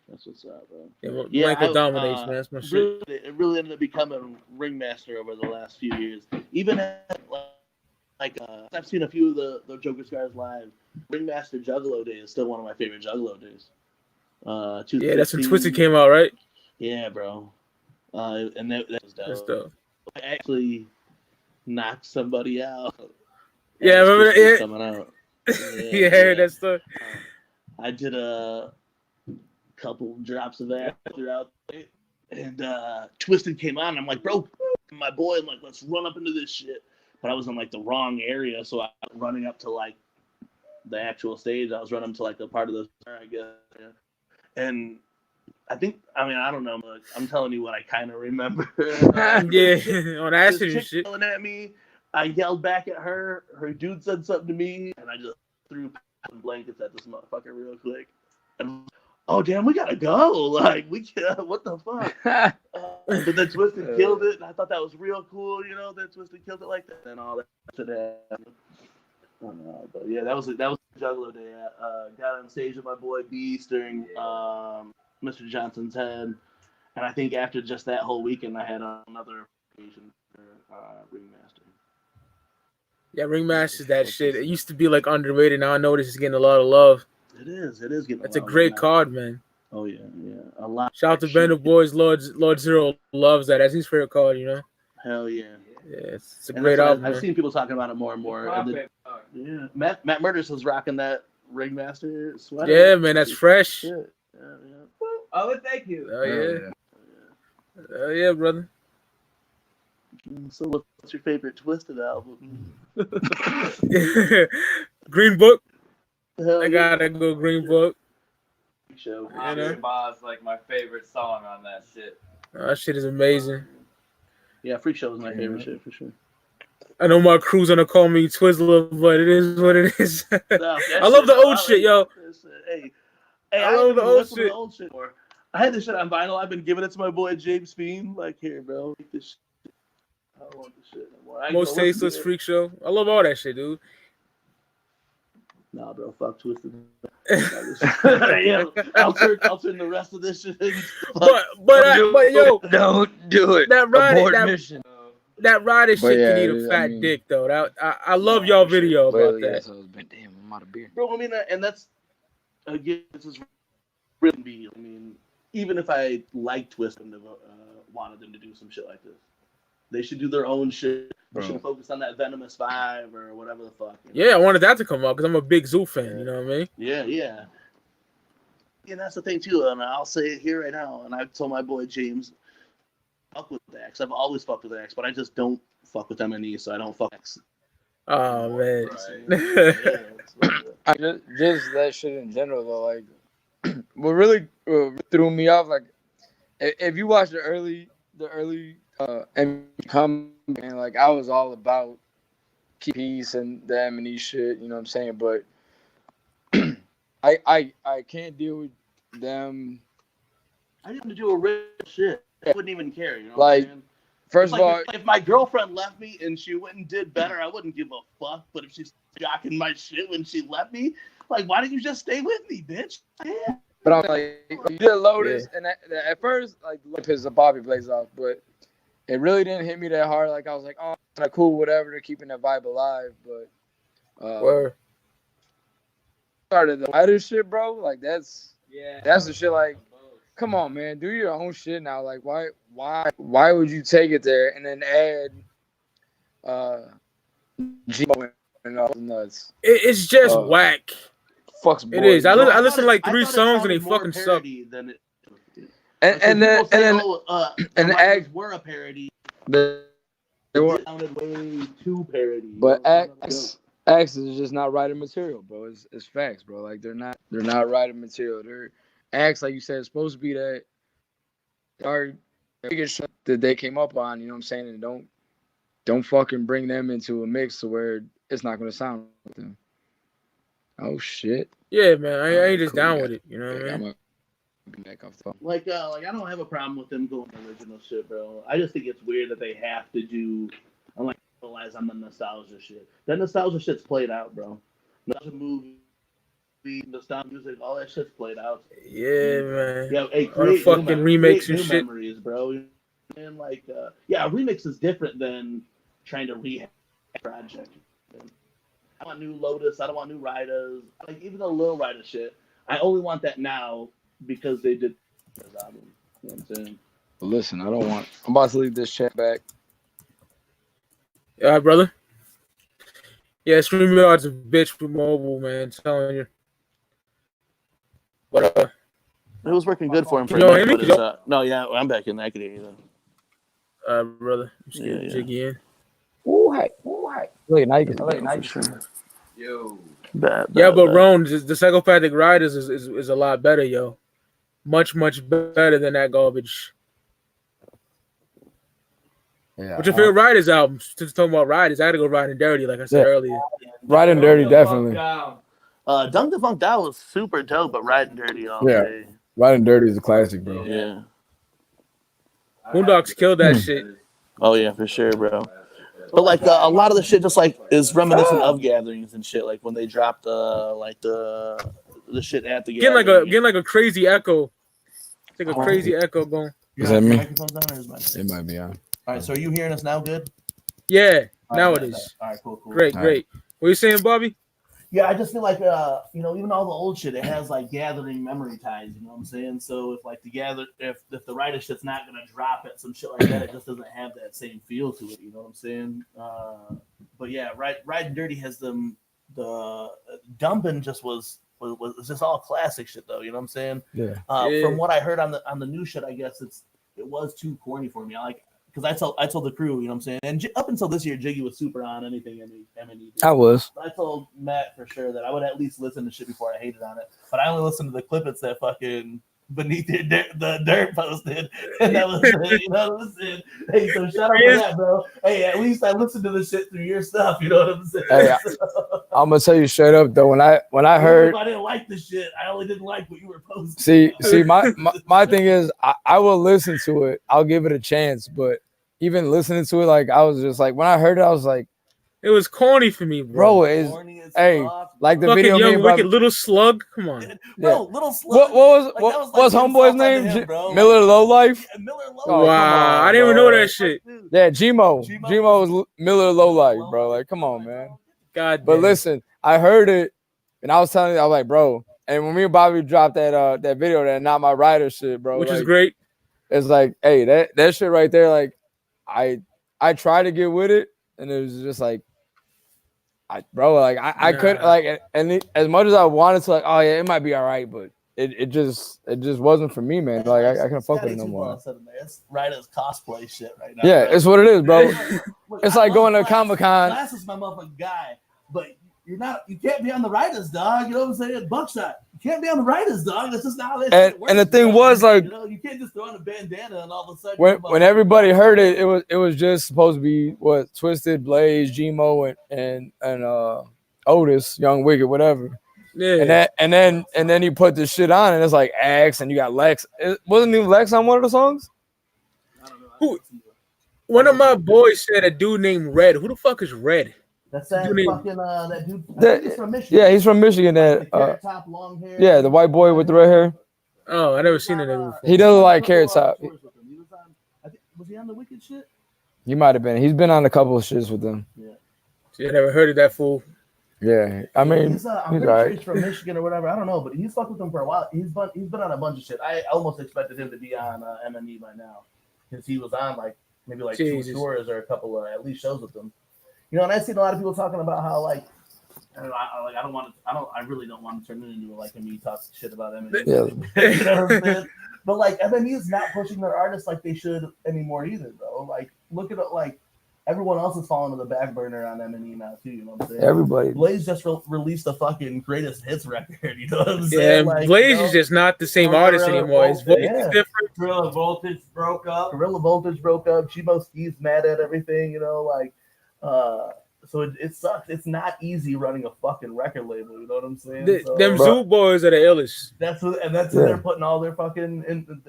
That's what's up, bro. Yeah, Malenko dominates, man. That's my shit. It really ended up becoming ringmaster over the last few years. Even at, I've seen a few of the Joker Scars live. Ringmaster Juggalo Day is still one of my favorite Juggalo days. Yeah, that's when Twisted came out, right? Yeah, bro. And that was dope. That's dope. I actually knocked somebody out. Yeah, remember that? Yeah. Coming out. Yeah, that's the. I did a couple drops of that throughout, and Twisted came on. I'm like, bro, my boy. I'm like, let's run up into this shit. But I was in like the wrong area, so I was running up to like the actual stage. I was running to like a part of the, I guess. Yeah. And I don't know. I'm telling you what I kind of remember. Yeah, on acid and shit. Yelling at me. I yelled back at her. Her dude said something to me, and I just threw blankets at this motherfucker real quick. And oh damn, we gotta go! Like what the fuck? But then Twisted killed it, and I thought that was real cool. You know, that Twisted killed it like that, and all that shit happened. But yeah, that was Juggalo Day. Got on stage with my boy Beast during Mr. Johnson's head, and I think after just that whole weekend, I had another occasion for Ringmaster. Yeah, Ringmaster's that shit. It used to be like underrated. Now I notice it's getting a lot of love. It is getting. That's a great card, man. Oh yeah, a lot. Shout out to Bender Boys. Lord Zero loves that. That's his favorite card, you know. Hell yeah. Yeah, it's a great album. I've seen people talking about it more and more. Yeah, Matt Murders was rocking that Ringmaster sweater. Yeah, man, that's fresh. Yeah. Oh, thank you. Oh yeah. Oh yeah, brother. So what's your favorite Twisted album? Green Book. Hell I gotta go Green Book. Show. Bob's like my favorite song on that shit. Oh, that shit is amazing. Yeah, Freak Show is my favorite shit for sure. I know my crew's gonna call me Twizzler, but it is what it is. I love the old shit, yo. Hey, I love the old shit. I had this shit on vinyl. I've been giving it to my boy James Fiend. Like, here, bro, take this shit. I don't want this shit no more. Most Tasteless Freak Show. I love all that shit, dude. Nah, bro, fuck Twisted. Yeah, I'll turn the rest of this shit in. But yo, don't do it. That ride shit can eat a fat dick though. I love y'all video about that. Damn, I'm out of beer. Bro, I mean, and that's again, this is really. I mean, even if I like Twisted and wanted them to do some shit like this, they should do their own shit. They should focus on that Venomous 5 or whatever the fuck. You know? Yeah, I wanted that to come out because I'm a big Zoo fan. You know what I mean? Yeah. And that's the thing too, and I'll say it here right now. And I've told my boy James, fuck with the X. I've always fucked with the X, but I just don't fuck with M&E, so I don't fuck X. Oh man. I just that shit in general though, like what really threw me off, like if you watch the early come and like I was all about peace and the M&E shit, you know what I'm saying? But I can't deal with them. I didn't do a real shit. I wouldn't even care, you know. Like, first of all, if my girlfriend left me and she went and did better, I wouldn't give a fuck. But if she's jocking my shit when she left me, like, why didn't you just stay with me, bitch? Yeah. But I'm like, you did Lotus, and at first, like, pissed the Bobby Blaze off, but it really didn't hit me that hard. Like, I was like, oh, kind of cool, whatever. They're keeping that vibe alive, but started the other shit, bro. Like, that's the shit. Like, come on, man, do your own shit now. Like, why would you take it there and then add G-Mo and all the nuts? It's just whack. Fucks boy. It is. I listened to like 3 songs and they fucking suck. And then the Axe were a parody. They were sounded way too parody. But Axe is just not writing material, bro. It's facts, bro. Like they're not writing material. They're Axe, like you said, is supposed to be that our biggest shit that they came up on. You know what I'm saying? And don't fucking bring them into a mix to where it's not gonna sound with them. Oh shit. Yeah, man. I ain't just down with it. You know what I mean? Back off the phone. Like I don't have a problem with them going original shit, bro. I just think it's weird that they have to do. I'm like, realize on the nostalgia shit. That nostalgia shit's played out, bro. Nostalgia movie the sound music, all that shit's played out. Yeah, man. Yeah, hey, All the create fucking remakes and new shit. memories, bro. And like, yeah, a remix is different than trying to rehab a project. I want new Lotus. I don't want new Riders. Like even the Lil Rider shit. I only want that now because they did this album. You know what I'm saying? But listen, I'm about to leave this chat back. All right, brother. Yeah, StreamYard's a bitch with mobile, man. I'm telling you. But It was working good for him for you a know minute, him? but it's no, yeah, I'm back in. I can hear you though. Brother, just get Jiggy in. Ooh, hi. Wait, now you can. For sure. Yo. Bad, Yeah, but bad. Roan, the Psychopathic Riders is a lot better, yo. Much better than that garbage. Yeah. What's your favorite Riders album? Just talking about Riders, I gotta go Riding Dirty, like I said earlier. Riding Dirty, definitely. Dunk the Funk Down was super dope, but Riding Dirty all day. Riding Dirty is a classic, bro. Yeah. Boondocks killed that shit. Oh yeah, for sure, bro. But like a lot of the shit just like is reminiscent of gatherings and shit. Like when they dropped like the shit at the gathering. Getting like a crazy echo. It's like a crazy echo going. Is that me? It might be on. All right, so are you hearing us now? Good. Yeah, now right, it is. All right, cool. Great. What are you saying, Bobby? Yeah, I just feel like even all the old shit, it has like gathering memory ties. You know what I'm saying? So if like if the writer shit's not gonna drop it, some shit like that, it just doesn't have that same feel to it. You know what I'm saying? But yeah, Riding Dirty has the Dumpin' just was just all classic shit though. You know what I'm saying? Yeah. From what I heard on the new shit, I guess it was too corny for me. Because I told the crew, you know what I'm saying? And up until this year, Jiggy was super on anything M&E did. I was. I told Matt for sure that I would at least listen to shit before I hated on it. But I only listened to the clippets that fucking Beneath the Dirt posted. And that was it. You know what I'm saying? Hey, so shout out for that, bro. Hey, at least I listened to the shit through your stuff. You know what I'm saying? Hey, I'm going to tell you straight up, though. When I heard... If I didn't like the shit, I only didn't like what you were posting. See, my thing is, I will listen to it. I'll give it a chance, but even listening to it, like I was just like, when I heard it, I was like, it was corny for me, bro. Hey, like the fucking video. Young Wicked Little Slug. Come on, bro, Little Slug. What was homeboy's name? Miller Lowlife. Yeah, Miller Lowlife. Oh, wow, on, I didn't even know that shit. Yeah, Gmo was Miller Lowlife, bro. Like, come on, man. God. But listen, I heard it, and I was telling you, I was like, bro. And when me and Bobby dropped that video, that Not My Rider shit, bro, which like, is great. It's like, hey, that shit right there, like. I tried to get with it, and it was just like, I couldn't like, and as much as I wanted to, like, oh yeah, it might be all right, but it just wasn't for me, man. Like I couldn't fuck with it no more. It's Ryder's cosplay shit right now. Yeah, bro. It's what it is, bro. It's like going to Comic-Con. Glass is my motherfucking guy, but you can't be on the Riders, dog. You know what I'm saying? Buckshot. You can't be on the Riders, dog. That's just not how that shit works. And the thing was, like, you can't just throw on a bandana and all of a sudden when everybody heard it, it was just supposed to be what Twisted, Blaze, Gmo, and Otis, Young Wicked, whatever. Yeah. And then you put this shit on, and it's like Axe, and you got Lex. Wasn't even Lex on one of the songs? I don't know. Who? One of my boys said a dude named Red. Who the fuck is Red? That's that fucking that dude. He's from Michigan. Yeah, he's from Michigan. Like the top, long hair. Yeah, the white boy with the red hair. Oh, I never seen it before. He doesn't like Carrot Top. Was he on the Wicked shit? He might have been. He's been on a couple of shits with them. Yeah. See, I never heard of that fool. Yeah, I mean, he's sure he's from Michigan or whatever. I don't know, but he's fucked with them for a while. He's been on a bunch of shit. I almost expected him to be on M&E by now, because he was on like maybe like Jesus. 2 tours or a couple of at least shows with them. You know, and I've seen a lot of people talking about how like I don't know, I really don't want to turn it into like M&E talks shit about M&E. Yeah. You know what I'm saying? But like M&E is not pushing their artists like they should anymore either, bro. Like look at it, like everyone else is falling to the back burner on M&E now too. You know what I'm saying? Everybody. Blaze just released a fucking greatest hits record. You know what I'm Yeah, saying? Like, Blaze is just not the same artist anymore. His voice is different. Gorilla Voltage broke up. Chibo Ski's mad at everything. You know, like. So it sucks. It's not easy running a fucking record label. You know what I'm saying? Them Zoo boys are the illest. That's what they're putting all their fucking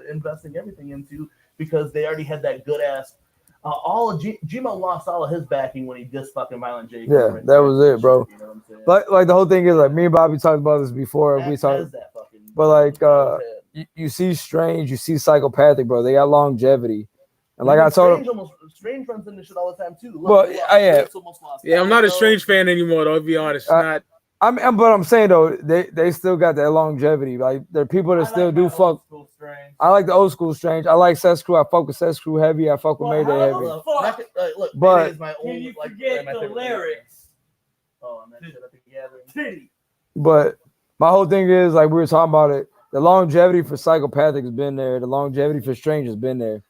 investing everything into, because they already had that good ass Gmo lost all of his backing when he dissed fucking Violent J. Yeah, that was it, bro. You know what I'm saying? Like the whole thing is like me and Bobby talked about this before. That we talked, has that fucking. but like you see Strange, you see Psychopathic, bro. They got longevity, and like I told him, Strange runs into shit all the time too. Look, well, yeah, I'm not a Strange fan anymore though. To be honest, but I'm saying though, they still got that longevity. Like there are people that still do fuck. I like the old school Strange. I like Sex Crew. I fuck with Sex Crew heavy. I fuck with Mayday heavy. Look, but is my can you forget the lyrics? Oh, and that shit at the gathering. But my whole thing is like we were talking about it. The longevity for Psychopathic has been there. The longevity for Strange has been there.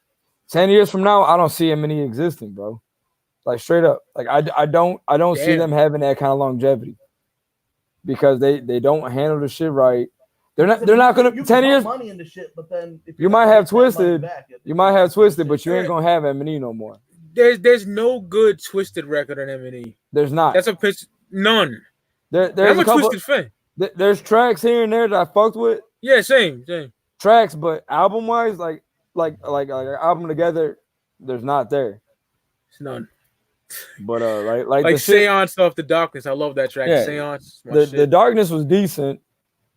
10 years from now, I don't see M&E existing, bro. Like straight up. Like I don't see them having that kind of longevity because they don't handle the shit right. They're not gonna 10 years. Money into shit, but then you might have Twisted. You might have Twisted, but you ain't gonna have M&E no more. There's no good Twisted record on M&E. There's not. That's a pitch. None. There's I'm a couple, Twisted fan. There's tracks here and there that I fucked with. Yeah, same. Tracks, but album wise, like an album together, there's not there. It's none. But like the Seance off the Darkness. I love that track. Yeah, Seance. The Darkness was decent,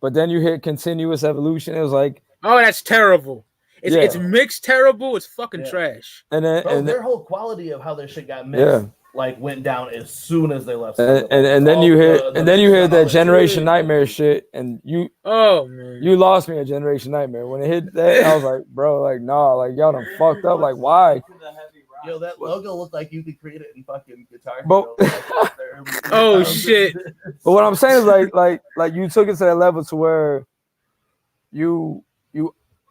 but then you hit Continuous Evolution. It was like, oh, that's terrible. It's mixed terrible. It's fucking trash. And then their whole quality of how their shit got mixed, like went down as soon as they left. And then you hear that Generation Nightmare shit, and you lost me at Generation Nightmare when it hit that. I was like, bro, like nah, like y'all done fucked up. Like why? Yo, that logo looked like you could create it in fucking Guitar Hero. Oh shit! But what I'm saying is like you took it to that level to where you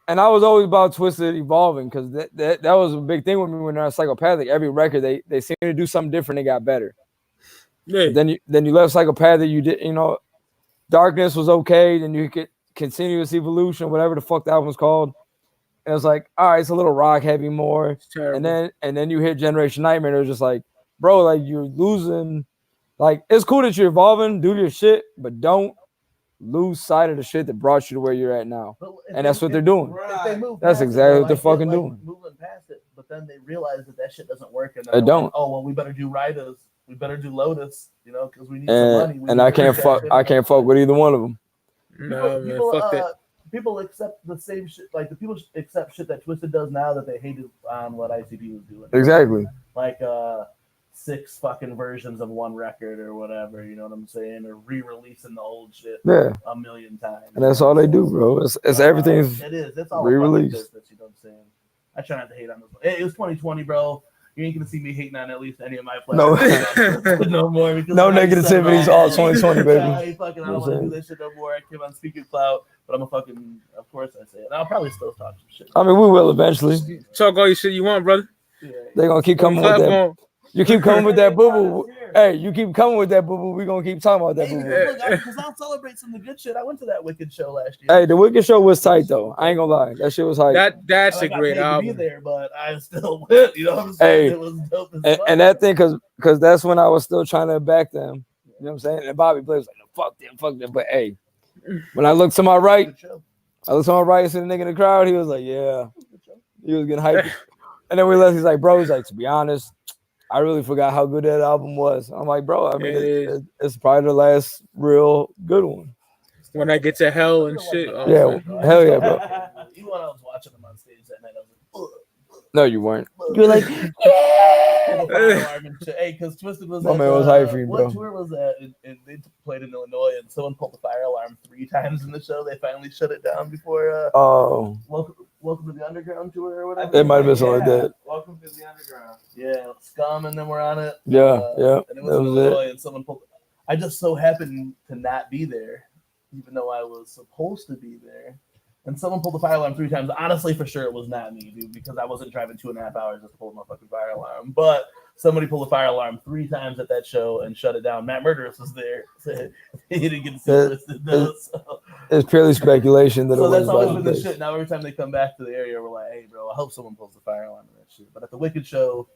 and I was always about Twisted evolving because that was a big thing with me when I was Psychopathic. Every record they seemed to do something different. They got better. Yeah. Then you left Psychopathic. You did Darkness was okay. Then you get Continuous Evolution, whatever the fuck the album was called. And it was like, all right, it's a little rock heavy more. And then you hit Generation Nightmare. And it was just like, bro, like you're losing. Like it's cool that you're evolving, do your shit, but don't lose sight of the shit that brought you to where you're at now. And that's what they're doing. That's exactly what they're fucking doing. Moving past it, but then they realize that shit doesn't work. And they don't. Like, oh well, we better do Ridas. We better do Lotus. Because we need some money. And I can't fuck with either one of them. Fuck that. People accept the same shit. Like the people accept shit that Twisted does now that they hated on what ICP was doing. Exactly. Like 6 fucking versions of one record or whatever. You know what I'm saying? Or re-releasing the old shit a million times. And that's all they do, bro. It's everything's. It is. It's all re-release. Business, you know what I'm saying? I try not to hate on this. It was 2020, bro. You ain't gonna see me hating on at least any of my players. No more. No negativities. All 2020, baby. I don't want to do this shit no more. I keep on speaking clout, but I'm a fucking. Of course, I say it. I'll probably still talk some shit. I mean, we will eventually. Talk all your shit you want, brother. Yeah. They're gonna keep coming with that. You keep coming with that boo boo. Hey, you keep coming with that boo boo. We're gonna keep talking about that boo boo. Because I'll celebrate some of the good shit. I went to that Wicked show last year. Hey, the Wicked show was tight though. I ain't gonna lie. That shit was hype. That's a great album. To be there, but I still went. You know what I'm saying? Hey, it was dope as fuck. And that thing, because that's when I was still trying to back them. You know what I'm saying? And Bobby Blair was like, no, fuck them. But hey, when I looked to my right, see the nigga in the crowd. He was like, yeah. He was getting hyped. And then we left. He's like, bro, to be honest, I really forgot how good that album was. I'm like, bro, I mean, it's probably the last real good one. When I get to hell and shit. Oh, yeah, hell yeah, bro. Even when I was watching them on stage that night, I was like, ugh. No, you weren't. You were like, yeah. Hey, because Twisted was. My man was hyped for you, bro. What tour was that? And they played in Illinois, and someone pulled the fire alarm 3 times in the show. They finally shut it down before. Welcome to the Underground tour or whatever. It might have been something like that. Welcome to the Underground. Yeah, Scum, and then we're on it. Yeah. And it was in Illinois, and someone pulled. I just so happened to not be there, even though I was supposed to be there. And someone pulled the fire alarm 3 times. Honestly, for sure, it was not me, dude, because I wasn't driving 2.5 hours just to pull my fucking fire alarm. But somebody pulled the fire alarm 3 times at that show and shut it down. Matt Murderous was there. So he didn't get to see Twisted though. So. It's purely speculation that so it was. That's always been the shit. Now every time they come back to the area, we're like, hey, bro, I hope someone pulls the fire alarm in that shit. But at the Wicked show,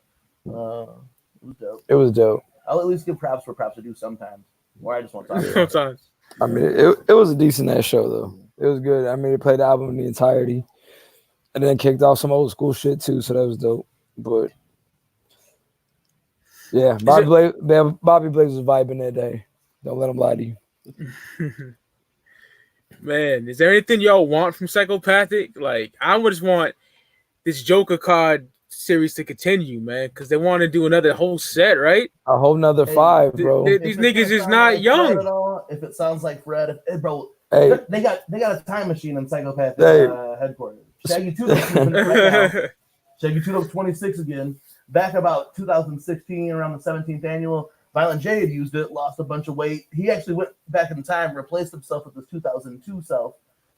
it was dope. It was dope. I'll at least give props for props to do sometimes. Or I just want to talk about sometimes. I mean, it was a decent ass show though. It was good. I mean, they played the album in the entirety, and then kicked off some old school shit too. So that was dope. But Yeah, Bobby Blaze was vibing that day. Don't let him lie to you. Man, is there anything y'all want from Psychopathic? Like, I would just want this Joker card series to continue, man, because they want to do another whole set, right? A whole nother 5, bro. These niggas is not young. Fred at all, if it sounds like Fred, bro, Hey, they got a time machine in Psychopathic headquarters. Shaggy 2 right now. Shaggy 2 26 again. Back about 2016, around the 17th annual, Violent J had used it, lost a bunch of weight. He actually went back in time, replaced himself with his 2002 self,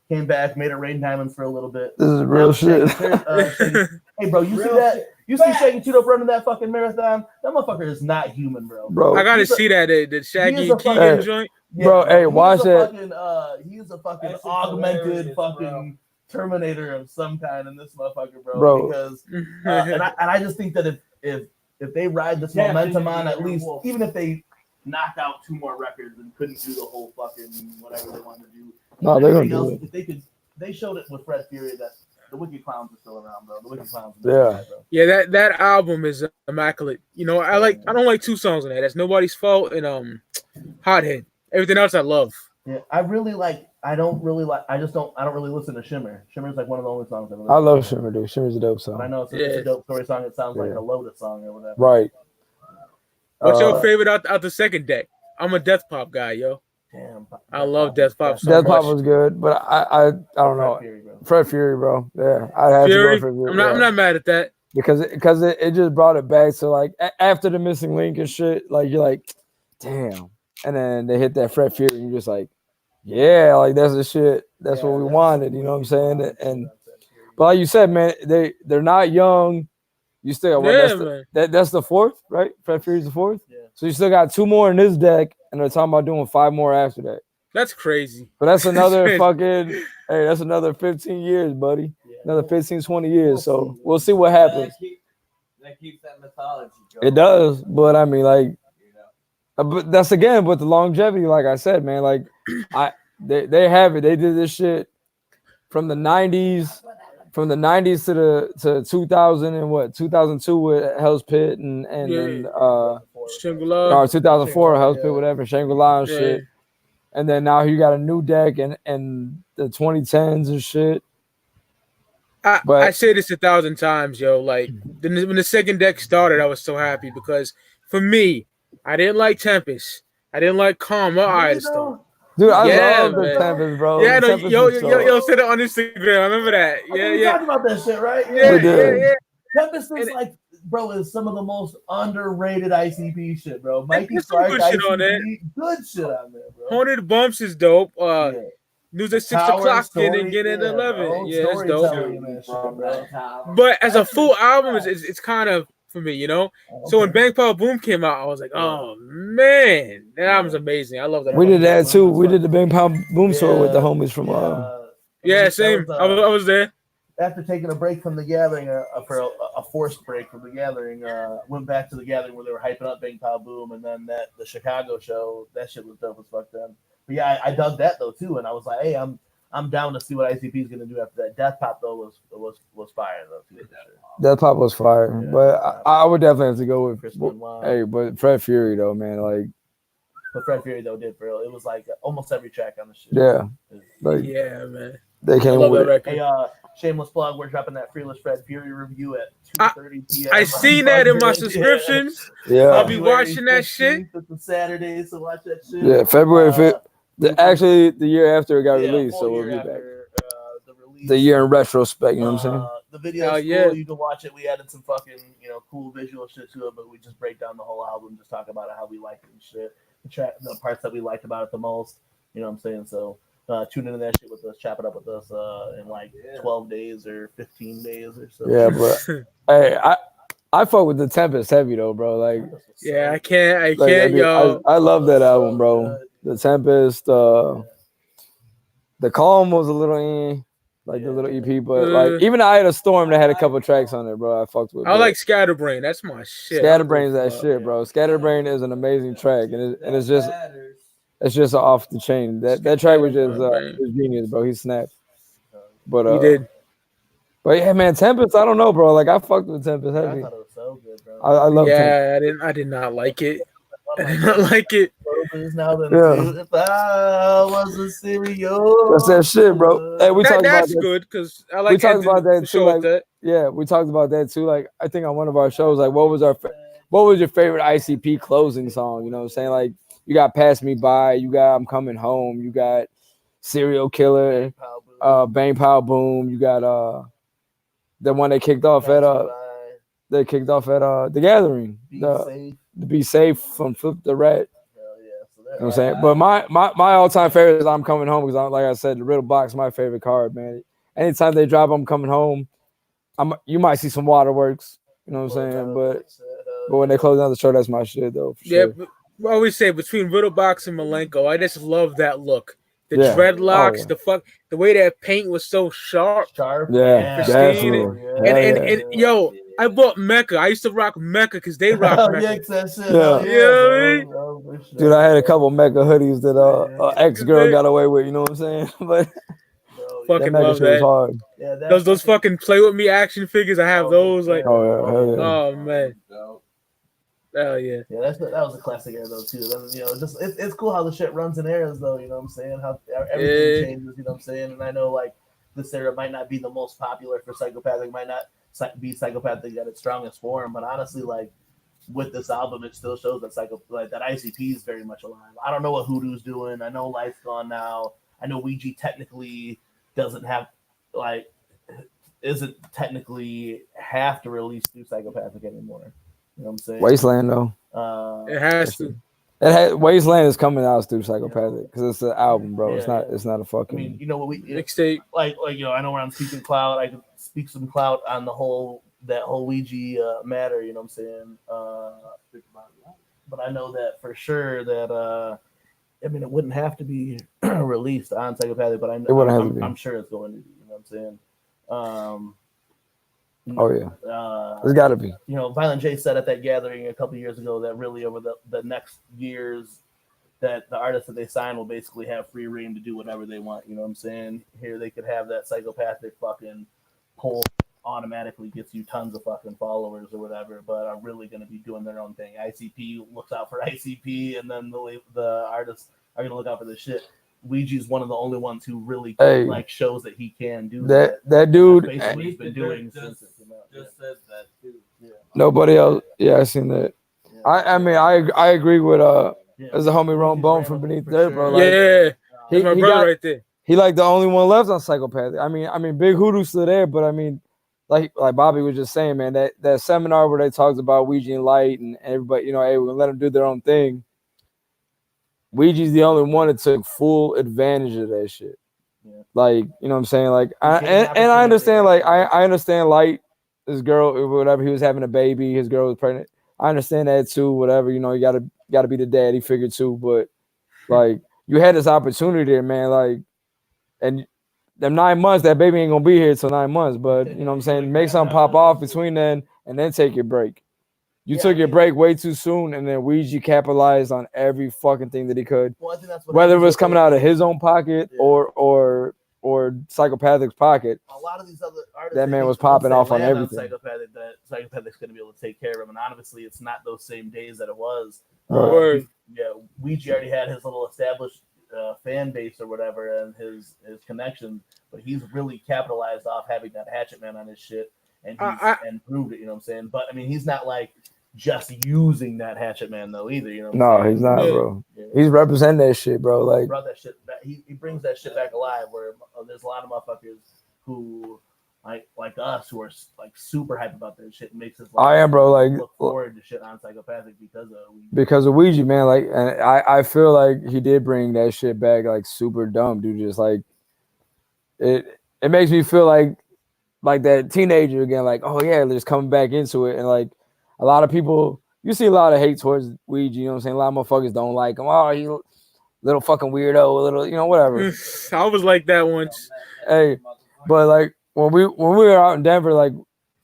came back, made it rain diamonds for a little bit. this is real shit. Hey, bro, you see that? You see Shaggy 2 running that fucking marathon? That motherfucker is not human, bro. Bro, I gotta see that the Shaggy and Keegan joint. Yeah, bro, hey, watch that. He's a fucking augmented fucking Terminator of some kind in this motherfucker, Bro. Because and I just think that if they ride this momentum on, at least even if they knock out 2 more records and couldn't do the whole fucking whatever they wanted to do, no, they're gonna do it. If they showed it with Fred Fury that the Wicked Clowns are still around, bro. The Wicked Clowns. Yeah, that album is immaculate. You know, I don't like 2 songs on that. That's Nobody's Fault and Hothead. Everything else I love. Yeah, I don't really listen to Shimmer. Shimmer's like one of the only songs I listen I love Shimmer, dude. Shimmer's a dope song. I know it's a dope story song. It sounds like a Lotus song or whatever. Right. What's your favorite out the second deck? I'm a Death Pop guy, yo. Damn, I love Death Pop so Death much. Pop was good, but I don't know. Fred Fury, bro. Yeah, I'd have Fury? to go for Fury. I'm not mad at that. Because it just brought it back to like after the missing link and shit. Like you're like, damn. And then they hit that Fred Fury, and you're just like, yeah, like that's the shit. That's what we wanted. You know what I'm saying? And but like you said, man, they're not young. You still got that's the 4th, right? Fred Fury's the 4th. Yeah. So you still got 2 more in this deck, and they're talking about doing 5 more after that. That's crazy. But that's another that's another 15 years, buddy. Yeah. Another 15, 20 years. So we'll see what happens. That keeps that mythology going. It does, but I mean, like, but that's again with the longevity, like I said, man. Like, they have it. They did this shit from the 90s to 2000 and 2002 with Hell's Pit and Shangri-La, or 2004 Hell's Pit, whatever, Shangri-La and shit. And then now you got a new deck and the 2010s and shit. I say this 1,000 times, yo. Like when the second deck started, I was so happy because for me, I didn't like Tempest. I didn't like Calm or Idlestone. Dude, I love the Tempest, bro. Yeah, no, yo, said it on Instagram. I remember that. We talked about that shit, right? Yeah. Tempest is like, bro, is some of the most underrated ICP shit, bro. Mikey Clark, good shit on there. Good shit on there, bro. Haunted Bumps is dope. News at 6 o'clock and again at 11. Bro. Yeah, it's dope. But as a full album, it's kind of for me, you know. Okay. So when Bang Pow Boom came out, I was like, oh man, that album's amazing. I love that. We did that too. We did the Bang Pow Boom tour with the homies from. Same. I was there. After taking a break from the gathering, for a forced break from the gathering, went back to the gathering where they were hyping up Bang Pow Boom, and then the Chicago show, that shit was dope as fuck then. But yeah, I dug that though too, and I was like, hey, I'm down to see what ICP is gonna do after that. Death Pop though was fire though too. Death Pop was fire, but I would definitely have to go with but Fred Fury though, man, like. But Fred Fury though did for real. It was like almost every track on the shit. Yeah, like man. They came with it. Hey, shameless plug. We're dropping that Fearless Fred Fury review at 2:30 p.m. I seen that in my subscriptions. Yeah, I'll be watching that shit. It's a Saturday, so watch that shit. Yeah, February 5th. Actually, the year after it got released, so we'll be back. The year in retrospect, you know what I'm saying? The video is cool. You can watch it. We added some fucking, cool visual shit to it, but we just break down the whole album, just talk about how we like it and shit. The parts that we liked about it the most, you know what I'm saying? So tune into that shit with us, chop it up with us in like 12 days or 15 days or so. Yeah, but hey, I fuck with the Tempest heavy though, bro. Like, yeah, I can't, yo. I love that album, bro. The Tempest, the Calm was a little like the little EP, but like even I Had a Storm that had a couple tracks on it, bro. I fucked with. I like Scatterbrain. That's my shit. Scatterbrain's that shit, bro. Scatterbrain is an amazing track, and it's just off the chain. That track was just genius, bro. He snapped. But he did. But yeah, man, Tempest. I don't know, bro. Like I fucked with Tempest heavy. so good, bro. I love Tank. I did not like it. I did not like it. Now then, Yeah. if I was a cereal. That's that shit, bro. Hey, we talked about That's that. good because I We like talked about that too. show Like, that. yeah, we talked about that too. Like, I think on one of our shows, like, what was your favorite ICP closing song? You know what I'm saying? Like, you got Pass Me By, you got I'm Coming Home, you got Serial Killer, Bang Pow Boom, you got the one they kicked off at The Gathering. The Be Safe from Flip the Rat. You know what I'm saying? But my all-time favorite is I'm Coming Home because, like I said, the Riddle Box is my favorite card, man. Anytime they drop I'm Coming Home, you might see some Waterworks, you know what I'm saying? But when they close down the show, that's my shit, though, for sure. But I always say between Riddlebox and Malenko, I just love that look. The dreadlocks, the way that paint was so sharp. Yeah, pristine. And yo, I bought Mecca. I used to rock Mecca because they rock Mecca. Dude, I had a couple Mecca hoodies that ex-girl got away with, you know what I'm saying? But fucking love that. Hard. Yeah, those fucking play with me action figures. I have those. Like, oh man. Hell yeah. Yeah, that was a classic era though too. You know, just it's cool how the shit runs in eras though. You know what I'm saying? How everything changes. You know what I'm saying? And I know like this era might not be the most popular for Psychopathic, might not be Psychopathic at its strongest form, but honestly, like with this album, it still shows that that ICP is very much alive. I don't know what Hoodoo's doing. I know Life's Gone Now. I know MUJ technically isn't technically have to release through Psychopathic anymore. You know what I'm saying? Wasteland though. It has to. Wasteland is coming out through Psychopathic because it's an album, bro. It's not a fucking. I mean, you know what mixtape. Like you know, I know we're on speaking clout. I could speak some clout on that whole Ouija matter. You know what I'm saying? But I know that for sure that I mean, it wouldn't have to be released on Psychopathic, but I'm sure it's going to be. You know what I'm saying? Oh yeah, it's got to be. You know, Violent J said at that gathering a couple years ago that really over the next years that the artists that they sign will basically have free reign to do whatever they want. You know what I'm saying? Here they could have that Psychopathic fucking poll automatically gets you tons of fucking followers or whatever, but are really going to be doing their own thing. ICP looks out for ICP, and then the artists are going to look out for the shit. Ouija's one of the only ones who really like shows that he can do that. That dude basically he's been doing since it came out. Just said that too. Yeah. Nobody else. Yeah, I seen that. Yeah. I mean I agree with as a homie Rome Bone from Beneath Dirt, bro. Like, he's my brother right there. He like the only one left on Psychopathic. I mean Big Hoodoo's still there, but I mean like Bobby was just saying, man, that seminar where they talked about Ouija and Light and everybody, you know, hey, we're gonna let them do their own thing. Ouija's the only one that took full advantage of that shit. Yeah. Like, you know what I'm saying? Like, I understand, like, I understand Light, his girl, whatever, he was having a baby, his girl was pregnant. I understand that too, whatever, you know, you gotta be the daddy figure too, but like you had this opportunity there, man, like, and them 9 months, that baby ain't gonna be here till 9 months, but you know what I'm saying? Make something pop off between then and then take your break. You took your break way too soon, and then Ouija capitalized on every fucking thing that he could. Well, I think that's whether it was coming out of his own pocket or Psychopathic's pocket. A lot of these other artists, that man was popping off on everything. Psychopathic's going to be able to take care of him, and obviously, it's not those same days that it was. Ouija already had his little established fan base or whatever, and his connection, but he's really capitalized off having that Hatchet Man on his shit, and and proved it. You know what I'm saying? But I mean, he's not like just using that Hatchet Man though either, you know. No, he's not, bro. Yeah. He's representing that shit, bro. Like, he brought that shit back. He brings that shit back alive. Where there's a lot of motherfuckers who like us who are like super hyped about their shit. Makes us I am, bro. Like, look forward to shit on Psychopathic because of Ouija, man. Like, and I feel like he did bring that shit back like super dumb, dude. Just like it makes me feel like that teenager again. Like, oh yeah, they're just coming back into it, and like. A lot of people, you see a lot of hate towards Ouija, you know what I'm saying? A lot of motherfuckers don't like him. Oh, you little fucking weirdo, little, you know, whatever. I was like that once. Hey, but like when we were out in Denver, like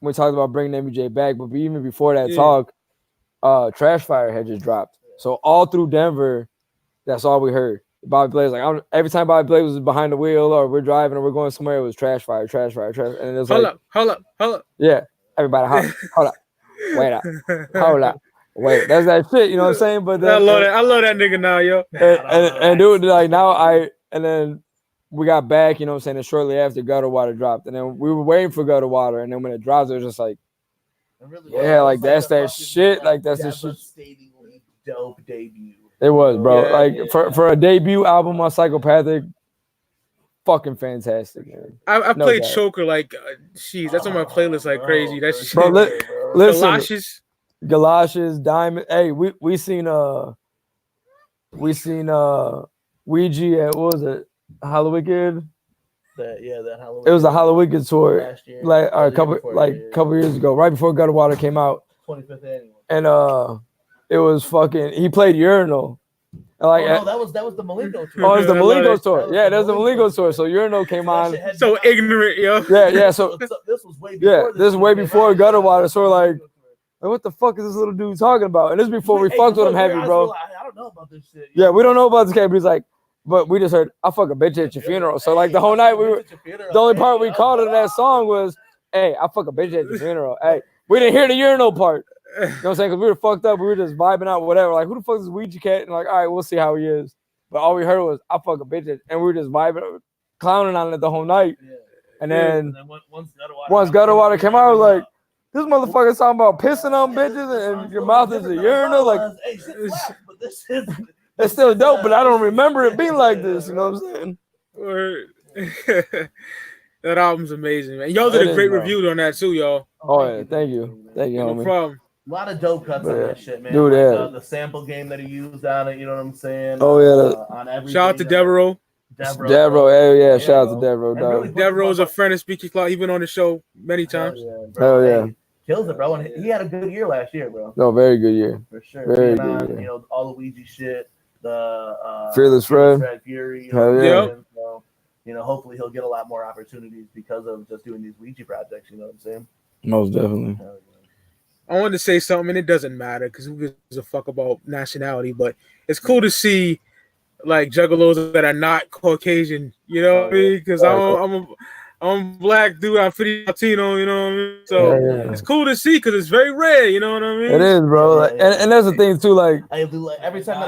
we talked about bringing MUJ back, but even before that talk, Trash Fire had just dropped. So all through Denver, that's all we heard. Bobby Blaze, like every time Bobby Blaze was behind the wheel or we're driving or we're going somewhere, it was Trash Fire. And it was hold up. Yeah, everybody, hold up. hold up. Wait, that's that shit, you know what I'm saying? But then, I love that nigga now, yo. and dude, like now and then we got back, you know what I'm saying? And shortly after Gutter Water dropped. And then we were waiting for Gutter Water. And then when it dropped, it was just like, yeah, like that's that shit. Like that's the shit. Devastatingly dope debut. It was, bro. Yeah, like for a debut album on Psychopathic, fucking fantastic, man. I No played doubt. Choker like, jeez, that's on my playlist like crazy. That shit. Bro, listen, Galoshes. Galoshes, Diamond. Hey, we seen Ouija at what was it? Halloween. That Halloween. It was a Halloween tour last year. like a couple Before, couple years ago, right before Gutter Water came out. 25th annual. And it was fucking. He played Urinal. And like, no, that was the Malenko tour. Oh, it's the I love Malenko it. tour. Yeah, that's the Malenko tour. So Urinal came on. So ignorant, yo. Yeah. So this was way before. this is way before Gutter Water. So we're like, what the fuck is this little dude talking about? And this is before we fucked with him heavy, bro. I don't know about this shit. Yeah, we don't know about this cat, but he's like, but we just heard, I fuck a bitch at your funeral. So like the whole night the only part we called it in that song was, hey, I fuck a bitch at your funeral. Hey, we didn't hear the Urinal part. You know what I'm saying? Because we were fucked up. We were just vibing out, whatever. Like, who the fuck is Ouija Cat? And like, all right, we'll see how he is. But all we heard was, I fuck a bitch at, and we were just vibing, clowning on it the whole night. Yeah. And then once Gutter Water came out, I was like, this motherfucker's talking about pissing on bitches and your mouth is a urinal. Like, hey, shit slaps, but this is it's still dope, but I don't remember it being like this. You know what I'm saying? Word. That album's amazing, man. Y'all did a great review on that too, y'all. Oh yeah, thank you, No homie. problem. a lot of dope cuts on that shit, man. Dude, like, yeah. The sample game that he used on it, you know what I'm saying? Oh yeah. On everything. Shout out to Devereaux. Devereaux, hell yeah, shout out to Devereaux, dog. really Devereaux's a friend of Speaky Cloud. He's been on the show many times. Hell yeah. Hey, kills it, bro. And he had a good year last year, bro. No, very good year. For sure. Very Being good on, year. you know, all the Ouija shit, the Fearless Fred. Fury. You Hell know, yeah. and so, you know, hopefully he'll get a lot more opportunities because of just doing these Ouija projects. You know what I'm saying? Most definitely. Hell yeah. I wanted to say something, and it doesn't matter because who gives a fuck about nationality, but it's cool to see like juggalos that are not Caucasian, you know what I mean? Because I'm a black dude, I'm pretty Latino, you know what I mean? So it's cool to see because it's very rare, you know what I mean? It is, bro. Like, and that's the thing too. Like, I do, like every time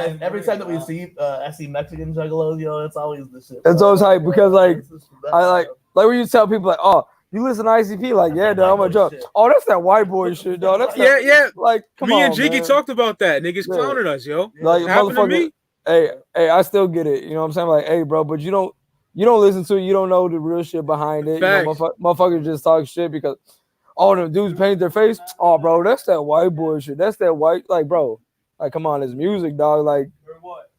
that we see I see Mexican juggalos, yo, it's always the shit. it's always hype because like It's just the best, I like bro. when you tell people like, oh, you listen to ICP, like, yeah, dog, I'm a joke. Oh, that's that white boy shit, dog. That's that, Yeah. Like, come Me on, and Jiggy man. talked about that. Niggas Yeah. clowning us, yo. Like, It happened to motherfucker. me. Hey, I still get it. You know what I'm saying? Like, hey, bro, but you don't listen to it. You don't know the real shit behind it. You know, Facts. motherfuckers just talk shit because all them dudes paint their face. Oh, bro, that's that white boy shit. That's that white, like, bro. Like, come on, it's music, dog. Like,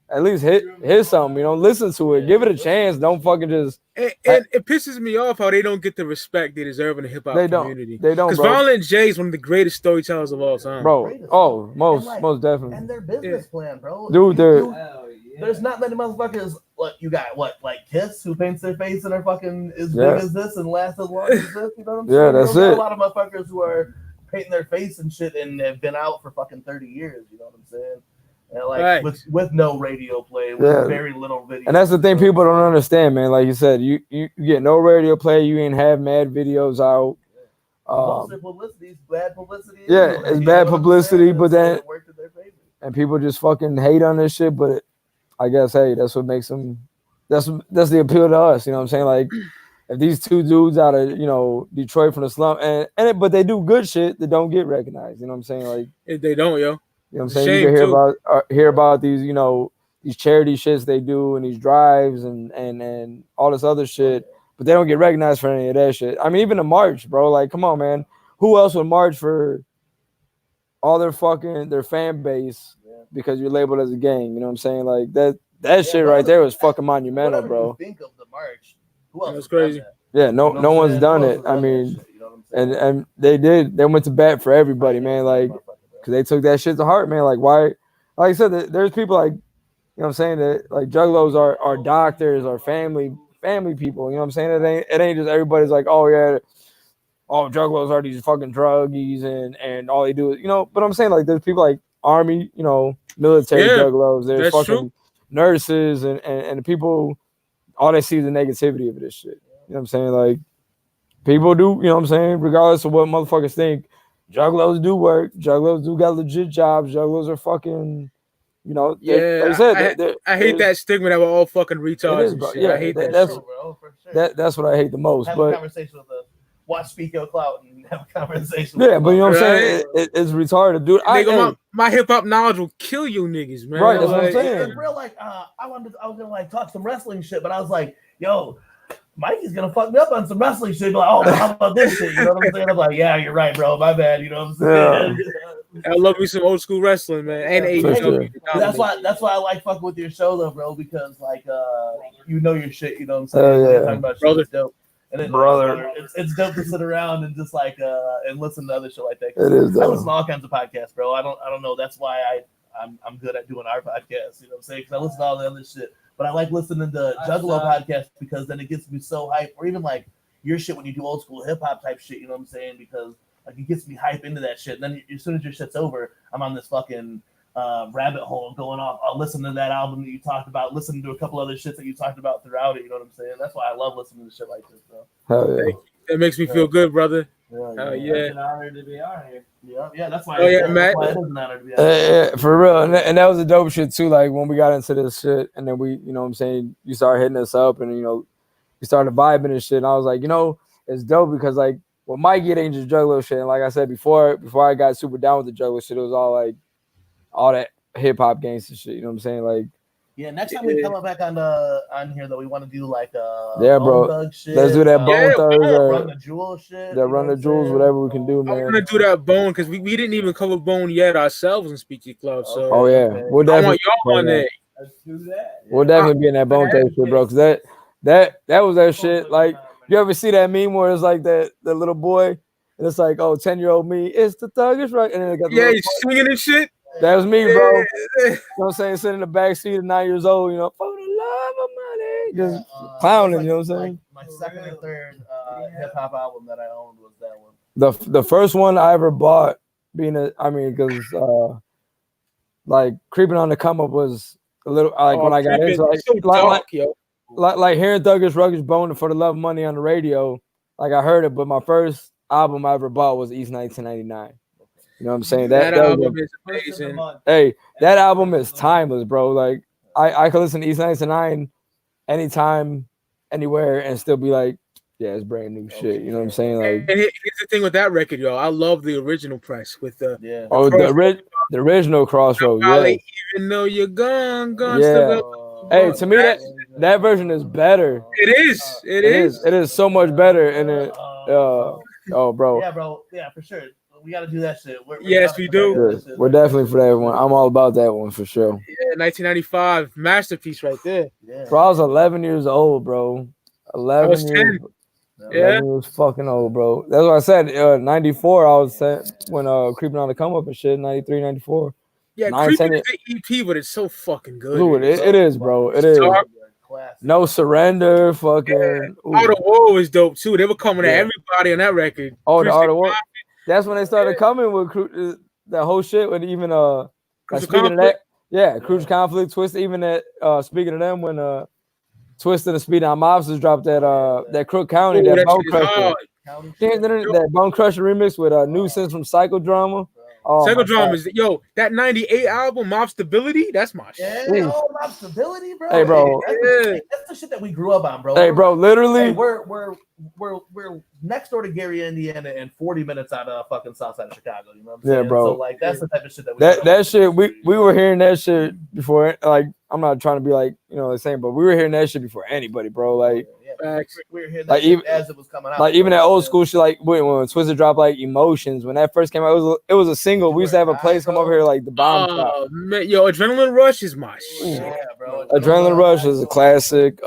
at least hit something. You know, listen to it. Give it a chance. Don't fucking just. And it pisses me off how they don't get the respect they deserve in the hip hop They don't. community. They don't, Because bro. Violent J is one of the greatest storytellers of all time. Bro, oh, most definitely. And their business plan, bro. Dude, there's not many motherfuckers. Like you got like Kiss who paints their face and are fucking as Yeah. big as this and last as long as this. You know what I'm saying? Yeah, that's You don't got it. A lot of motherfuckers who are painting their face and shit and have been out for fucking 30 years. You know what I'm saying? And like Right. with no radio play, with Yeah. very little video. And that's the thing people don't understand, man. Like you said, you get no radio play. You ain't have mad videos out. Most of publicity is bad publicity. Yeah, anyway, it's you bad know what I'm publicity, saying? but So then- it worked in their favor. And people just fucking hate on this shit. But I guess, hey, that's what makes them. That's the appeal to us. You know what I'm saying? Like, if these two dudes out of Detroit from the slum, but they do good shit that don't get recognized. You know what I'm saying? Like, If they don't, yo. you know what I'm saying? You Shame, can too. hear about these, these charity shits they do and these drives and all this other shit, but they don't get recognized for any of that shit. I mean, even the march, bro. Like, come on, man. Who else would march for all their fan base because you're labeled as a gang? You know what I'm saying? Like that shit right there was fucking monumental, Whatever bro. you think of the march. Who else That's has done crazy. that? Yeah, You know what no I'm one's saying? done Who it. else has I done that mean, shit? You know what I'm saying? and they went to bat for everybody, man. Like, because they took that shit to heart, man. Like, why? Like I said, there's people like, you know what I'm saying, that like juggalos are doctors or family people. You know what I'm saying? It ain't just everybody's like, oh yeah, all juggalos are these fucking druggies and all they do is, but I'm saying, like, there's people like army, military Yeah, juggalos. There's that's fucking true. nurses and the people, all they see is the negativity of this shit. You know what I'm saying? Like, people do, you know what I'm saying, regardless of what motherfuckers think, Juggalos do work. Juggalos do got legit jobs. Juggalos are fucking, you know. Yeah, Like I said, I hate that stigma that we're all fucking retards is, and bro. shit. Yeah, I hate that that's shit. bro, for sure. that's what I hate the most. Have But a conversation with us. Watch Speak Your Clout and have a conversation. yeah, but you know what I'm Right? saying? It's retarded, dude. Nigga, my hip hop knowledge will kill you niggas, man. Right, that's what I'm Like, saying. It's real, like I was gonna like talk some wrestling shit, but I was like, yo, Mikey's gonna fuck me up on some wrestling shit. Like, oh, how about this shit? You know what I'm saying? I'm like, yeah, you're right, bro. My bad. You know what I'm saying? I love me some old school wrestling, man, and AEW. That's why I like fucking with your show though, bro, because like you know your shit. You know what I'm saying? Yeah. Talking about shit, it's dope. And then, it's dope to sit around and just like and listen to other shit like that. It is. I listen to all kinds of podcasts, bro. I don't know. That's why I'm good at doing our podcast. You know what I'm saying? Because I listen to all the other shit. But I like listening to Juggalo podcasts because then it gets me so hyped. Or even like your shit when you do old school hip hop type shit. You know what I'm saying? Because like it gets me hype into that shit. And then as soon as your shit's over, I'm on this fucking rabbit hole going off. I'll listen to that album that you talked about. Listening to a couple other shits that you talked about throughout it. You know what I'm saying? That's why I love listening to shit like this, bro. Hell yeah. That makes me feel good, brother. Yeah. It's an honor to be on here. Yeah, that's why. Oh, yeah, Matt. That's why it is an honor to be on here. Yeah, for real. And that was a dope shit too. Like when we got into this shit, and then we, you know what I'm saying, you started hitting us up, and you know, you started vibing and shit. And I was like, you know, it's dope because like when Mikey it ain't just Juggalo shit. And like I said before I got super down with the Juggalo shit, it was all like all that hip hop gangster shit. You know what I'm saying? Like, yeah, next time we come back on here though, we want to do like yeah, bro. Thug shit, Let's do that Bone Thugs or Run the Jewel shit. that Run the Jewels, whatever we can do, I man. want to do that Bone because we didn't even cover Bone yet ourselves in Speaky Club. So Oh yeah, we'll I want definitely y'all on there. Let's do that. We'll definitely be in that Bone Thugs shit, bro. Cause that was that shit. Like, you ever see that meme where it's like the little boy, and it's like, oh, 10-year-old me, it's the thuggish, right? And then it got the He's swinging and shit. that was me, bro. Yeah. You know what I'm saying? Sitting in the back seat at 9 years old, you know, for the love of money, just clowning. You know what I'm saying? My second or third hip hop album that I owned was that one. The first one I ever bought, because like Creeping on the Come Up was a little like when I got into like hearing Thuggish Ruggish Bone for the Love of Money on the radio, like I heard it, but my first album I ever bought was East 1999. You know what I'm saying? That album is amazing. Hey, that album is timeless, bro. Like I could listen to East 99 anytime, anywhere, and still be like, yeah, it's brand new shit. You know what I'm saying? Like, and here's the thing with that record, yo. I love the original press with the the original Crossroads. Yeah. Even though you're gone. Yeah. Hey, to me that version is better. It is. It is so much better, and it. Oh, bro. Yeah, bro. Yeah, for sure. We got to do that shit. Yes, we do. We're definitely for that one. I'm all about that one for sure. Yeah, 1995 masterpiece right there. Yeah. Bro, I was 11 years old, bro. 11 I was 10. years. Yeah. 11 years fucking old, bro. That's what I said. 94, I was when Creeping on the Come Up and shit. 93, 94. Yeah, Creeping is the EP, but it's so fucking good. Dude, it is, bro. It is. Dark. No Surrender, fucking. Yeah. Art of War was dope too. They were coming at everybody on that record. Oh, the Art of War. That's when they started coming with that whole shit. With even speaking of that, Cruise Conflict, Twist. Even that speaking of them, when Twist and the Speed on Mobsters dropped that Crook County, that Bone Crusher, that Bone Crusher remix with Nuisance from Psychodrama. Oh, Psychodrama is that 98 album, Mob Stability. That's my shit. Yeah, Mob Stability, bro. Hey, bro. That's the shit that we grew up on, bro. Hey, bro, literally. Hey, we're next door to Gary, Indiana, and 40 minutes out of fucking south side of Chicago. You know what I'm saying? Yeah, bro. So like that's the type of shit that that shit we were hearing that shit before. Like, I'm not trying to be like the same, but we were hearing that shit before anybody, bro. Like, we were hearing that shit as it was coming out. Like even that old school shit, like when Twister dropped like Emotions, when that first came out, it was a single. We used to have a place come over here like the Bomb Shop. Man, Adrenaline Rush is my shit. Yeah, bro. Adrenaline Rush is a classic.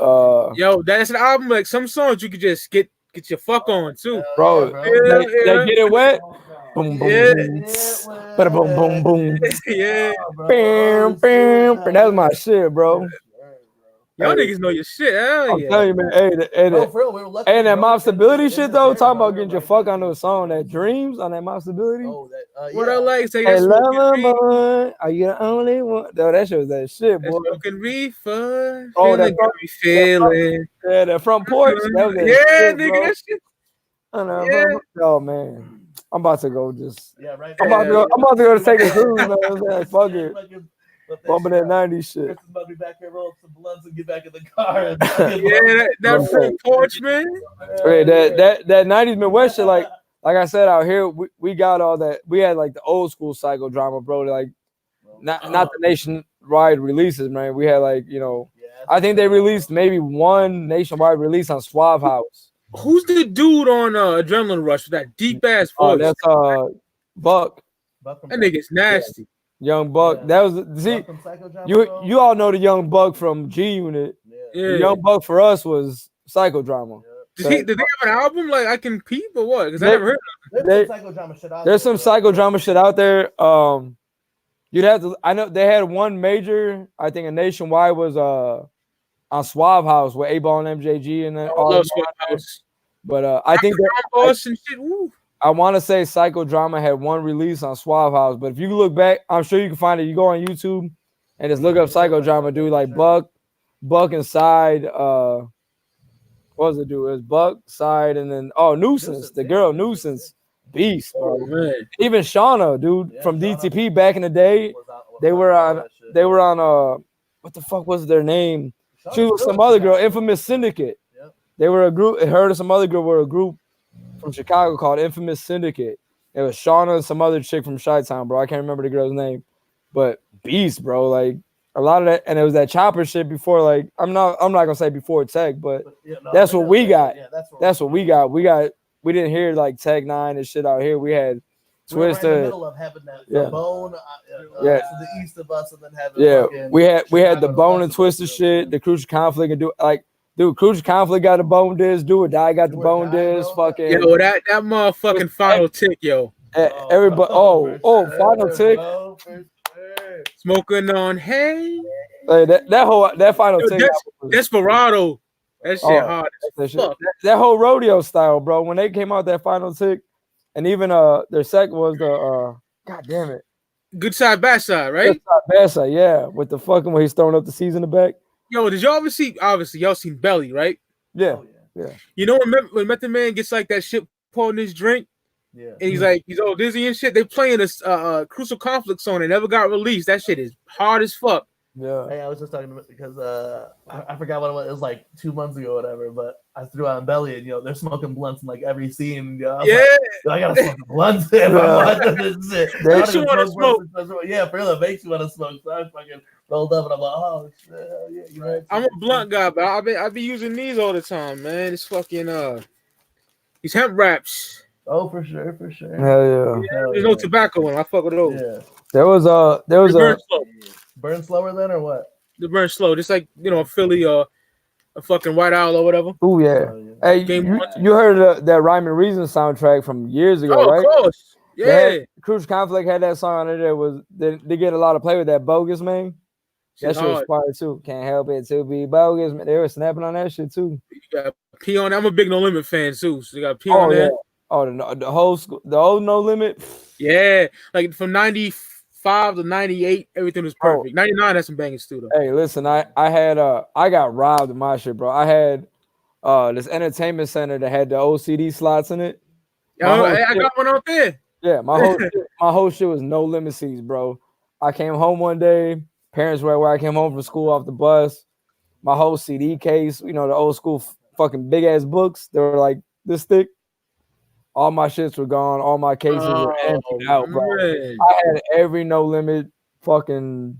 That's an album like some songs you could just get your fuck on too, bro. They get it wet. Boom, boom, boom. Boom, boom, boom. Yeah. Bam, bam. That was my shit, bro. Y'all niggas know your shit. Hell yeah. I'm telling you, man. Hey, that Mob Stability shit though. Talking about getting your fuck on those song, that Dreams on that Mob Stability. What I like say hey, love, are you the only one? Though that shit was that shit, boy. Smoking reefer. Oh, that feeling. Yeah, that front porch. That was that yeah, shit, nigga, bro. that shit. Oh man. I'm about to go just. Yeah, right. I'm about to go to take a cruise, man. I'm like, fuck it. Bumping that 90s shit. Chris is about to be back here, roll some blunts and get back in the car. And that front porch, man. Hey, that 90s Midwest shit, like I said out here, we got all that. We had like the old school psychodrama, bro. Like not the nationwide releases, man. We had like, you know, I think they released maybe one nationwide release on Suave House. Who's the dude on Adrenaline Rush with that deep ass voice? That's Buck. That nigga's nasty. Young Buck. That was you all know the Young Buck from G Unit. Yeah. The Young Buck for us was Psychodrama. Did they have an album like I Can Peep or what? Because I never heard of it. There's some psychodrama shit out there. You'd have to. I know they had one major. I think a nationwide was on Suave House with A-Ball and MJG and then all that. But I think I want to say Psychodrama had one release on Suave House. But if you look back, I'm sure you can find it. You go on YouTube and just look up Psychodrama, dude. Like Buck inside. What was it, dude? It was Buck, Side, and then Nuisance, the girl Nuisance, beast. Man. Even Shauna, dude, from DTP back in the day, they were on what the fuck was their name? She was some other girl, Infamous Syndicate. They were a group. Her and some other girl were a group from Chicago called Infamous Syndicate. It was Shauna and some other chick from Chi-Town, bro. I can't remember the girl's name, but beast, bro. Like a lot of that, and it was that chopper shit before. Like I'm not gonna say before Tech, but that's what we got. That's what we got. We didn't hear like Tech 9 and shit out here. We had Twister. We were in the middle of having the Bone to the east of us, and then having we had the Bone and Twister shit, the Crucial Conflict, and Crucial Conflict got the Bone disc, Do or Die got the Bone disc, fucking yo, that motherfucking Final Tick, yo. Everybody, Final Tick. Smoking on hey. That Final Tick. Desperado. That shit hard as fuck. That whole rodeo style, bro. When they came out that Final Tick, and even their second was the God damn it. Good Side, Bad Side, right? Good Side, Bad Side, yeah. With the fucking when he's throwing up the C's in the back. Yo, did y'all ever see? Obviously, y'all seen Belly, right? Yeah. You know when Method Man gets like that shit poured in his drink, and he's all dizzy and shit. They playing this Crucial Conflict song that never got released. That shit is hard as fuck. Yeah. Hey, I was just talking about because I forgot what it was. It was like 2 months ago or whatever. But I threw on Belly, and they're smoking blunts in like every scene. I gotta smoke blunts. Makes you want to smoke. Yeah, for real, it makes you want to smoke. So I fucking rolled up, and I'm like, oh shit, yeah, you're right. I'm a blunt guy, but I be using these all the time, man. It's fucking these hemp wraps. Oh, for sure. Hell yeah. There's no tobacco in them. I fuck with those. Yeah. There was a burn slower then or what? The burn slow, just like a Philly or a fucking White Owl or whatever. Oh yeah. Hey, you heard that Rhyme and Reason soundtrack from years ago, right? Of course. Yeah. Crucial Conflict had that song on it. They get a lot of play with that Bogus, man. That shit was fire too. Can't help it to be bogus. Man. They were snapping on that shit too. You got P on. I'm a big No Limit fan too. So you got P on there. Oh, the whole school, the old No Limit. Yeah, like from 95 to 98, everything was perfect. 99 had some bangers too, though. Hey, listen, I got robbed of my shit, bro. I had this entertainment center that had the OCD slots in it. I got one out there. Yeah, my whole shit was No Limit seats, bro. I came home one day. Parents were where I came home from school off the bus. My whole CD case, the old school fucking big ass books. They were like this thick. All my shits were gone. All my cases were emptied out, bro. Man. I had every No Limit fucking.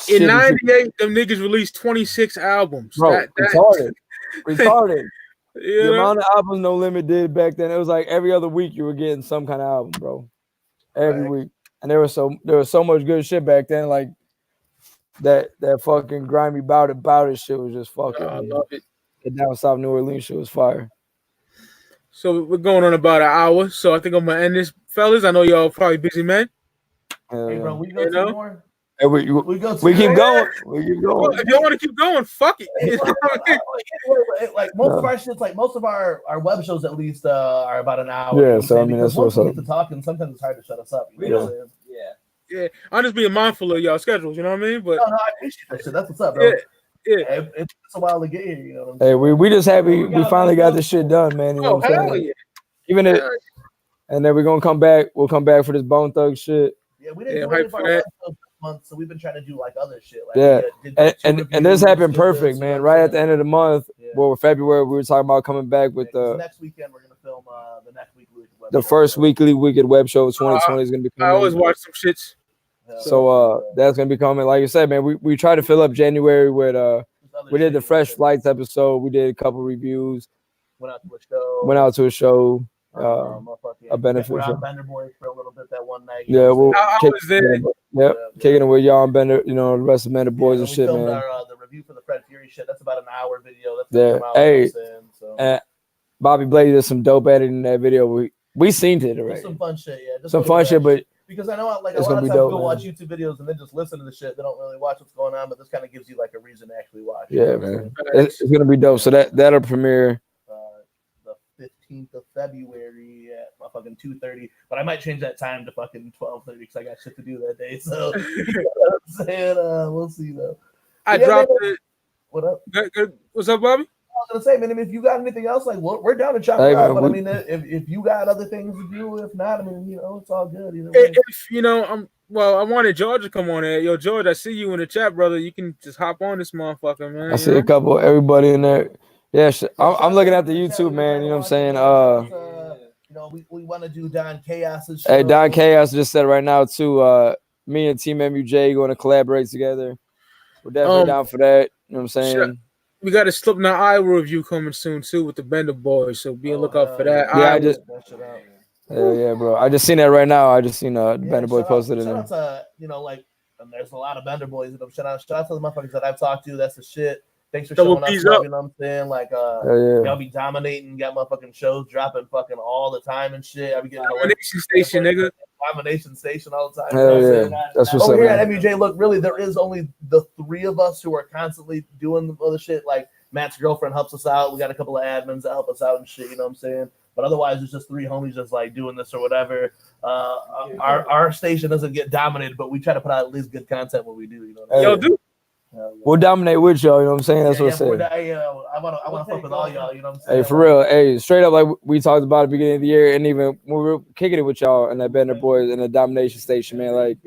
In '98, them niggas released 26 albums. Bro, retarded. The amount of albums No Limit did back then, it was like every other week you were getting some kind of album, bro. Every week, and there was so much good shit back then, like that fucking grimy bout it shit was just fucking. I love it. The down south New Orleans shit was fire. So we're going on about an hour, so I think I'm gonna end this, fellas. I know y'all probably busy, man. Hey, bro, we go 2 more. Hey, we keep going. We keep going. Well, if you want to keep going, fuck it. Like most of our shits, like most of our web shows, at least, are about an hour. Yeah, so I mean that's what's up. To talk, and sometimes it's hard to shut us up. You know what I'm saying? Yeah. I'm just being mindful of y'all schedules. You know what I mean? But no, I appreciate that shit. That's what's up, bro. Yeah. It's a while to get here. You know what I'm saying? Hey, we just happy we finally got this shit done, man. You know what I'm saying? Yeah. Even And then we're gonna come back. We'll come back for this Bone Thug shit. Yeah, we didn't do hype any of for our that. episodes this month, so we've been trying to do like other shit. Like, Yeah, we did two and reviews, this happened did perfect, this, man. you know Right what at the end of the month, Yeah. well, February, we were talking about coming back with Yeah, 'cause next weekend we're gonna film the next week web the show, first so, weekly Wicked Web Show of 2020 is gonna be I always coming. watch some shits. So that's gonna be coming. Like you said, man, we try to fill up January with we did the Fresh Flights episode. We did a couple reviews. Went out to a show. A benefit We're show. on Bender Boys for a little bit that one night. Yeah, well, I was there. Yep, kicking it with y'all and Bender, you know, the rest of Bender Boys and we shit, filmed man. our the review for the Fred Fury shit. That's about an hour video. That's Yeah. come out, Hey, you know what I'm saying? So. And Bobby Blaze did some dope editing in that video. We seen it already. Just some fun shit, yeah. Just some fun shit, but because I know like a it's lot gonna of be times dope, people man. watch YouTube videos and then just listen to the shit. They don't really watch what's going on, but this kind of gives you like a reason to actually watch. Yeah, You know what I'm man. saying? It's gonna be dope. So that'll premiere the 15th of February at fucking 2:30. But I might change that time to fucking 12:30 because I got shit to do that day. So you know what I'm saying? We'll see though. I Yeah, dropped man. it. What up? What's up, Bobby? I was gonna say, man, if you got anything else, like we're down to chop Hey, it out. man, But I mean, if you got other things to do, if not, I mean, you know, it's all good. Either way. If you know, I wanted George to come on here. Yo, George, I see you in the chat, brother. You can just hop on this motherfucker, man. I see a couple everybody in there. Yeah, I'm looking at the YouTube, man. You know what I'm saying? You know, we want to do Don Chaos's show. Hey, Don Chaos just said right now too. Me and Team MUJ going to collaborate together. We're definitely down for that. You know what I'm saying? We got a Slipknot Iowa review coming soon too with the Bender Boys, so be on lookout for that. Yeah, bro. I just seen that right now. I just seen Bender Boy posted it. Shout out to, you know, like, and there's a lot of Bender Boys that I'm shout out to the motherfuckers that I've talked to. That's the shit. Thanks for showing us love, you know what I'm saying? Like, y'all be dominating, got motherfucking shows dropping fucking all the time and shit. I be getting Domination Station, nigga. Domination Station all the time. Hell yeah. That's what's over up, here man. at MUJ, look, really, there is only the three of us who are constantly doing the other shit. Like, Matt's girlfriend helps us out. We got a couple of admins that help us out and shit, you know what I'm saying? But otherwise, it's just three homies just like doing this or whatever. Our station doesn't get dominated, but we try to put out at least good content when we do, you know what I'm saying? Yo, dude. We'll dominate with y'all, you know what I'm saying? That's what I said. I want to fuck with all y'all, you know what I'm saying? Hey, for real. Hey, straight up, like we talked about at the beginning of the year, and even when we were kicking it with y'all and that Bender Boys and the Domination Station, man, like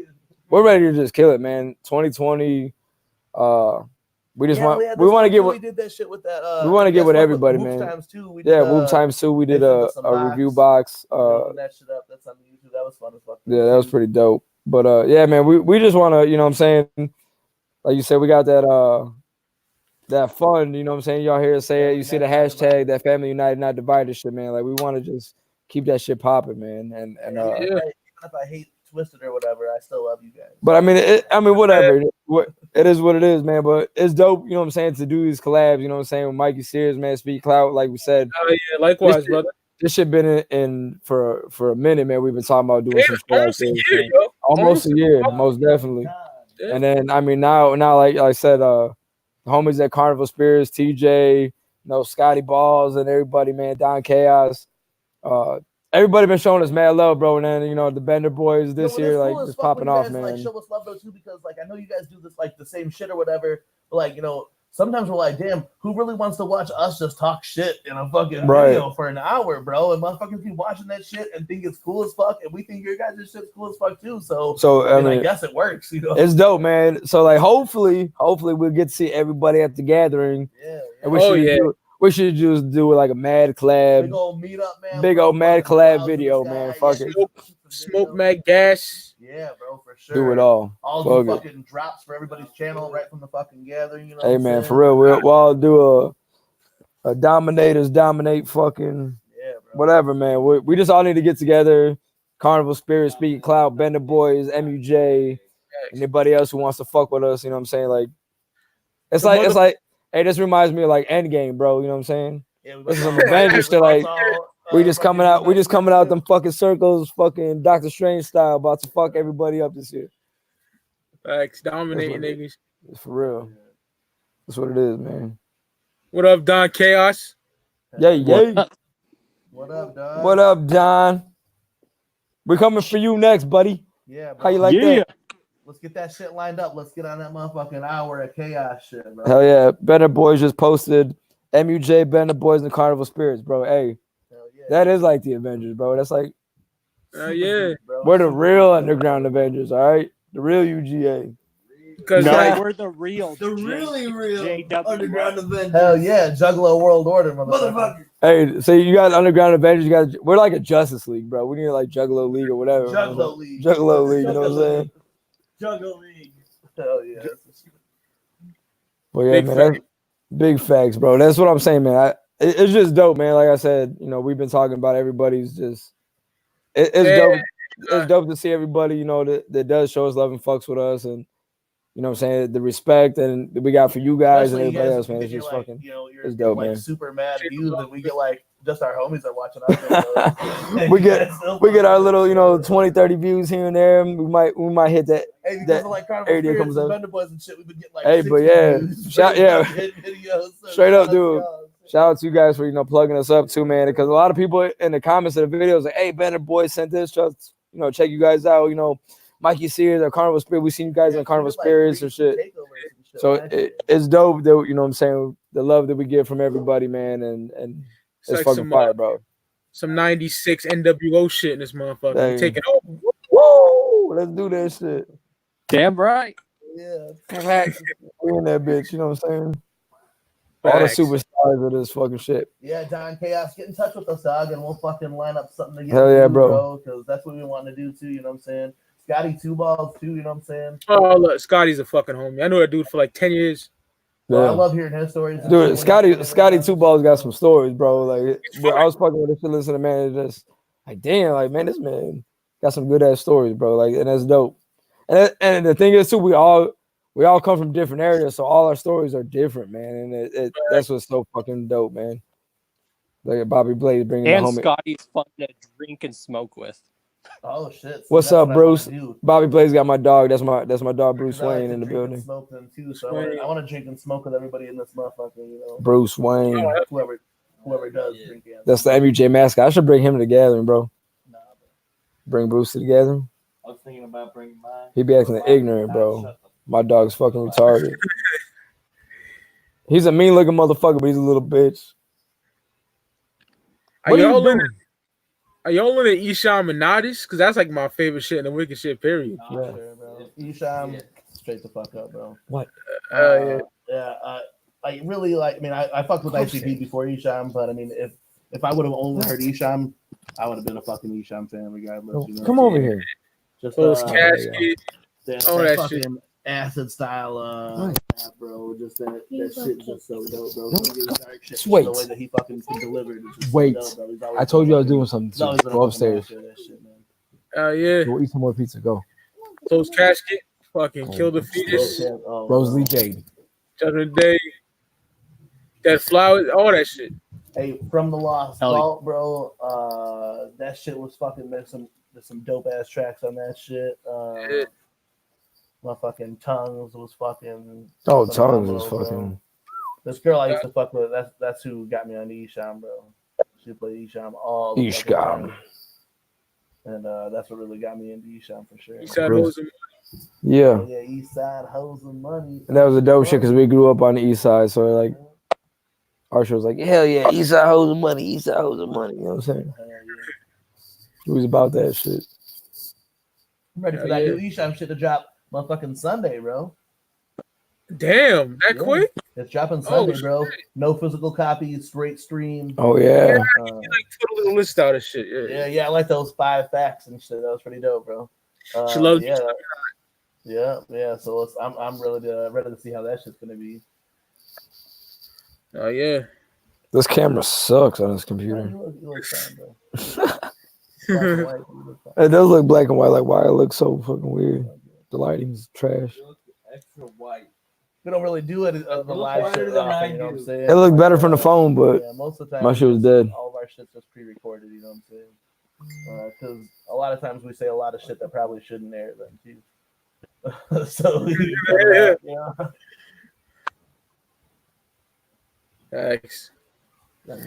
we're ready to just kill it, man. 2020. We just want to get what we did that shit with that. We want to get with everybody, man. Times two, Whoop Times 2. We did a review box. That shit up. That's on YouTube. That was fun as fuck. Yeah, that was pretty dope. But yeah, man, we just want to, you know what I'm saying? Like you said, we got that fun, you know what I'm saying? Y'all hear us say it. You see the hashtag, that family united, not divided shit, man. Like we want to just keep that shit popping, man. And even if I hate Twisted or whatever, I still love you guys. But I mean, whatever. It is what it is, man. But it's dope, you know what I'm saying, to do these collabs, you know what I'm saying, with Mikey Sears, man, Speak Cloud, like we said. Oh yeah, likewise, brother. This shit been in for a minit, man. We've been talking about doing some shit almost like a this. year, yo. Almost a year, most definitely. Yeah. And then I mean now like I said, homies at Carnival Spirits, TJ, you know, Scotty Balls and everybody, man, Don Chaos. Everybody been showing us mad love, bro. And then, you know, the Bender Boys this year, like, just popping off, man. Like, show us love, though, too, because, like, I know you guys do this, like, the same shit or whatever. But, like, you know, sometimes we're like, damn, who really wants to watch us just talk shit in a fucking video for an hour, bro? And motherfuckers keep watching that shit and think it's cool as fuck. And we think your guys' shit's cool as fuck, too. So I mean, I guess it works, you know? It's dope, man. So, like, hopefully we'll get to see everybody at the gathering. Yeah. And we should just do like a mad collab. Big old meetup, man. Big old mad collab video, man. Fuck it. Smoke mad gas. Yeah, bro, for sure. Do it all. All the fucking drops for everybody's channel right from the fucking gathering. You know hey, man, for real. We'll all do a Dominators dominate fucking whatever, man. We just all need to get together. Carnival Spirit, Speaking Cloud, Bender Boys, MUJ, anybody else who wants to fuck with us. You know what I'm saying? Like, it's like. Hey, this reminds me of like Endgame, bro. You know what I'm saying? Yeah, this is some Avengers shit. Like we just coming out them fucking circles, fucking Doctor Strange style, about to fuck everybody up this year. Facts, dominating niggas. It's for real. That's what it is, man. What up, Don Chaos? Yay. What up, Don? What up, Don? We're coming for you next, buddy. Yeah, bro. How you like that? Let's get that shit lined up. Let's get on that motherfucking hour of chaos shit, bro. Hell yeah. Bender Boys just posted MUJ, Bender Boys, and Carnival Spirits, bro. Hey, that is like the Avengers, bro. That's like Yeah. Bro. We're the real Underground Avengers, all right? The real UGA. Because No. like, We're the real, real JW. Underground Avengers. Hell yeah, Juggalo World Order, motherfucker. Hey, so you got Underground Avengers, you got we're like a Justice League, bro. We need like Juggalo League or whatever. Juggalo League. Juggalo League, you know what I'm saying? Juggle League. Hell yeah. Well, yeah, Big man, facts. that's big facts, bro. That's what I'm saying, man. It's just dope, man. Like I said, you know, we've been talking about everybody's just it's Yeah. dope. It's dope to see everybody, you know, that does show us love and fucks with us, and you know what I'm saying, the respect and that we got for you guys Especially and everybody guys, else, man. you It's get, just like, fucking. you know, you're it's dope, like man. super mad views, and we get like just our homies are watching our videos. we get our little, you know, 20, 30 views here and there. We might hit that. Hey, because that of like Carnival area Spirits comes and up. Bender Boys and shit, we've been getting like Hey, 60 but yeah, views shout- for yeah. fucking videos. So Straight up, shout out to dude. y'all. Shout out to you guys for, you know, plugging us up too, man. Because a lot of people in the comments of the videos like, hey, Bender Boys sent this, just, you know, check you guys out. You know, Mikey Sears or Carnival Spirit. We seen you guys Yeah, on Carnival we did, like, Spirits and 3 shit. takeovers and shit So like that shit. it's dope that, you know what I'm saying, the love that we get from everybody, man, and it's like fucking some, fire, bro. some 96 NWO shit in this motherfucker. Dang. Taking over. Woo! Let's do that shit. Damn right. Yeah. We in that bitch, you know what I'm saying? All the Facts. superstars of this fucking shit. Yeah, Don Chaos, get in touch with us, dog, and we'll fucking line up something to get Hell yeah, you, bro. because that's what we want to do too, you know what I'm saying? Scotty Two Balls too, you know what I'm saying? Oh, look, Scotty's a fucking homie. I know that dude for like 10 years. Bro, I Yeah. love hearing his stories. Dude, Scotty Two Balls got some stories, bro. Like, bro, I was fucking with this shit, listening to, man, it's just like, damn, like, man, this man got some good ass stories, bro. Like, and that's dope. And the thing is too, we all come from different areas, so all our stories are different, man. And that's what's so fucking dope, man. Like Bobby Blaze bringing And the homie. Scotty's fun to drink and smoke with. Oh shit! So What's that's up, what I wanna Bruce? do. Bobby Blaze got my dog. That's my dog, Bruce 'Cause I like Wayne, to in the drink and building. smoke them too, so I want to drink and smoke with everybody in this motherfucker. You know, Bruce Wayne. whoever does drink and That's the MUJ mascot. I should bring him to the gathering, bro. Nah, bro. Bring Bruce to the gathering. I was thinking about bringing mine. He be acting ignorant, bro. My dog's fucking retarded. He's a mean looking motherfucker, but he's a little bitch. Are What are you y'all in doing? Are y'all in the Isham Minadis? Because that's like my favorite shit in the wicked shit, period. Yeah, sure, bro. Isham, straight the fuck up, bro. Yeah. Yeah. I really like. I mean, I fucked with ICP before Isham, but I mean, if I would have only heard Isham, I would have been a fucking Isham fan regardless. You know? Come over here. Just Those yeah. casket. that Oh, that fucking shit. acid style rap, bro. Just that shit just so dope, bro. Some of his dark shit, Wait. the way that he fucking delivered is just Wait. so dope, bro. He's always I told you I was been doing something. he's always been a Go fucking upstairs. master of that shit, man. Yeah. Go eat some more pizza. Go. Those casket. Fucking kill the fetus. Oh, Rosalie Jade. Judgment Day. That flowers. All that shit. Hey, from the Lost Hell yeah. Vault, bro. That shit was fucking. There's some dope ass tracks on that shit. Yeah. My fucking Tongues was fucking. Oh, Tongues phenomenal, is bro. fucking. This girl I used to fuck with. That's who got me on the Isham, bro. She played Isham all the fucking Isham. time. And that's what really got me into Isham for sure. Eastside Bruce. Hoes. Yeah. Yeah, East Side hoes and money. And that was a dope shit because we grew up on the east side. So, like, our show was like, hell yeah, east side hoes and money, east side hoes and money. You know what I'm saying? Hell yeah. It was about that shit. I'm ready for that new Isham shit to drop motherfucking Sunday, bro. Damn, that Yeah. quick? It's dropping Sunday, Oh, bro. No physical copies, straight stream. Oh, yeah. Like, put a little list out of shit. Yeah, I like those 5 facts and shit. That was pretty dope, bro. She loves yeah. So I'm really ready to see how that shit's gonna be. Oh, yeah. This camera sucks on this computer. You look fine, bro. Black and white, you look fine. It does look black and white. Like, why it looks so fucking weird? The lighting's trash. You look extra white. We don't really do it the live whiter shit than I often, you know what I'm do. saying? It looked better from the phone, but yeah, most of the time my shit was dead. all of our shit's just pre-recorded, you know what I'm saying? Because a lot of times we say a lot of shit that probably shouldn't air then too. So yeah. Thanks. What's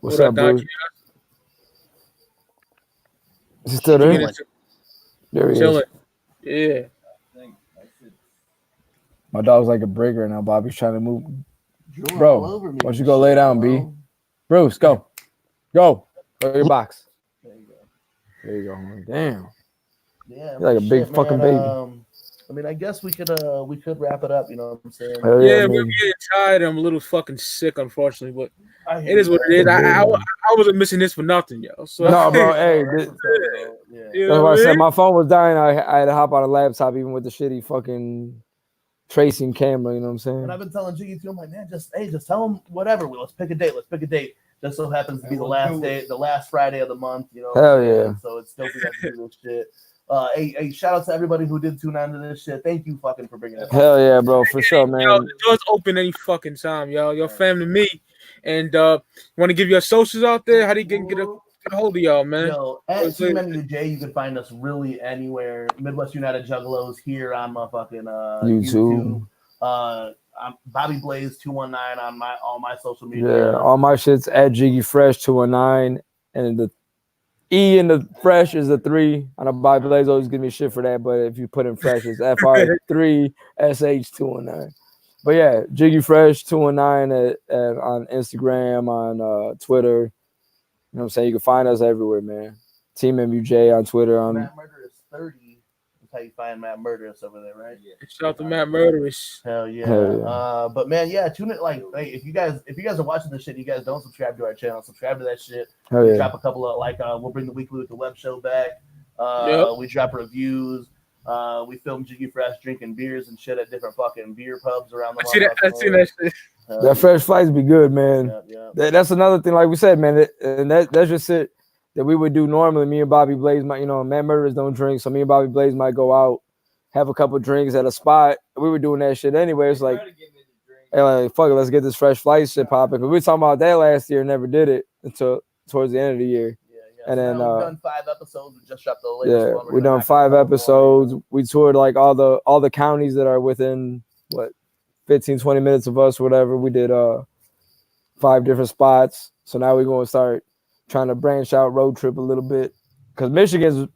What up, up, Doc? Bruce? Is he still there? There he is. Chilling. Yeah. My dog's like a brick right now. Bobby's trying to move. Drool Bro, all over me why don't you and go lay shit, down, bro. B? Bruce, go. Go. Go to your box. There you go. There you go, man. Damn. Yeah, You're like a big fucking baby. I mean, I guess we could wrap it up. You know what I'm saying? Hell Yeah, man. man, I'm getting tired. I'm a little fucking sick, unfortunately, but I it is what it is. I wasn't missing this for nothing, yo. So No, bro. Hey, you that's know why I what I said mean? my phone was dying. I had to hop on a laptop even with the shitty fucking tracing camera. You know what I'm saying? And I've been telling Jiggy too. I'm like, man, just tell him whatever. Let's pick a date. Let's pick a date. Just so happens to be the last Friday of the month. You know. Hell yeah. So it's dope we got to do this shit. Hey, shout out to everybody who did tune on to this shit. Thank you fucking for bringing it. Hell yeah, bro, for sure, man. Yo, the door's open any fucking time, yo. Your family, me, and want to give your socials out there? How do you get a hold of y'all, man? Yo, at Team MUJ, you can find us really anywhere. Midwest United Juggalos here on my fucking YouTube. I'm Bobby Blaze 219 on all my social media. Yeah, all my shit's at Jiggy Fresh 219, and the E in the Fresh is a 3. I know Bobby Blaze always give me shit for that, but if you put in Fresh, it's FR3SH219. But yeah, Jiggy Fresh 219 on Instagram, on Twitter. You know what I'm saying? You can find us everywhere, man. Team MUJ on Twitter. Matt Murderous 30. That's how you find Matt Murderous over there, right? Yeah. Shout out to Matt Murderous. Hell yeah. Hell yeah. But man, yeah, tune it. Like, hey, if you guys are watching this shit, you guys don't subscribe to our channel. Subscribe to that shit. Hell We yeah. drop a couple of we'll bring the weekly with the web show back. Yep. We drop reviews. We film Jiggy Fresh drinking beers and shit at different fucking beer pubs around the I see that shit. That fresh flights be good, man. Yeah. That's another thing, like we said, man. And that's just it that we would do normally. Me and Bobby Blaze might, Matt Murderers don't drink, so me and Bobby Blaze might go out, have a couple drinks at a spot. We were doing that shit anyway. It's like, hey, like, fuck it, let's get this fresh flight shit popping. Because we were talking about that last year, never did it until towards the end of the year. And then we've done 5 episodes. We just dropped the latest one. We done 5 episodes. We toured like all the counties that are within 15-20 minutes of us, whatever. We did 5 different spots. So now we're gonna start trying to branch out, road trip a little bit. Because Michigan's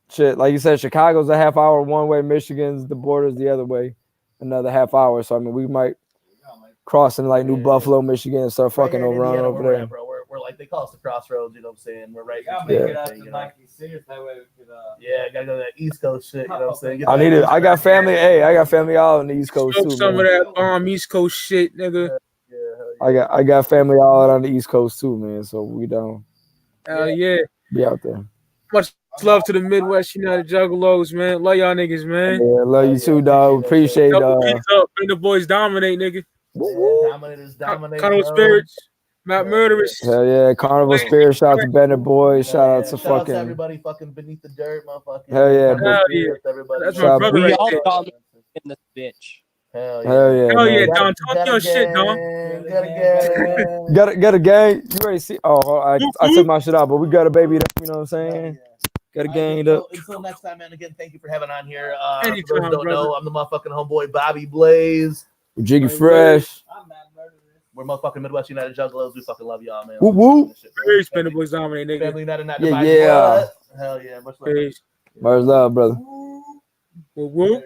shit, like you said, Chicago's a half hour one way, Michigan's the border's the other way, another half hour. So I mean we might cross in like New Buffalo, Michigan, and start fucking over there. We're like, they call us the crossroads, you know what I'm saying? We're right. Gotta make it out to Nike City, that way we could gotta go to that East Coast shit, you know what I'm saying? I need it. I got family. Hey, I got family all on the East Coast too. Some man. of that East Coast shit, nigga. I got family all out on the East Coast too, man. So we don't. Yeah. Be out there. Much love to the Midwest United Juggalos, man. Love y'all niggas, man. Yeah, love you too, dog. Appreciate Double keys up. Bring the boys dominate, nigga. Dominators dominate. Carnival Spirits. Matt Murderous. Hell yeah, Carnival Spirit. Shout out to Bennett Boys. Shout out to Shout out fucking to everybody fucking beneath the dirt, motherfucker. Hell yeah, everybody. That's my brother We right all there. call me in this bitch. Hell yeah. Hell yeah, man. Don. Talk your shit, Don. Got a gang. You ready to see? Oh, I took my shit out, but we got a baby. You know what I'm saying? Got a gang up. Until next time, man. Again, thank you for having on here. Anytime, For those who don't brother. know, I'm the motherfucking homeboy Bobby Blaze. Jiggy Fresh. We're motherfucking Midwest United Juggalos. We fucking love y'all, man. Whoop whoop. Very spin boys dominate, nigga. Family United, not Yeah, divided. yeah. What? Hell yeah. Much love. Peace. Much love, brother. Whoop, whoop.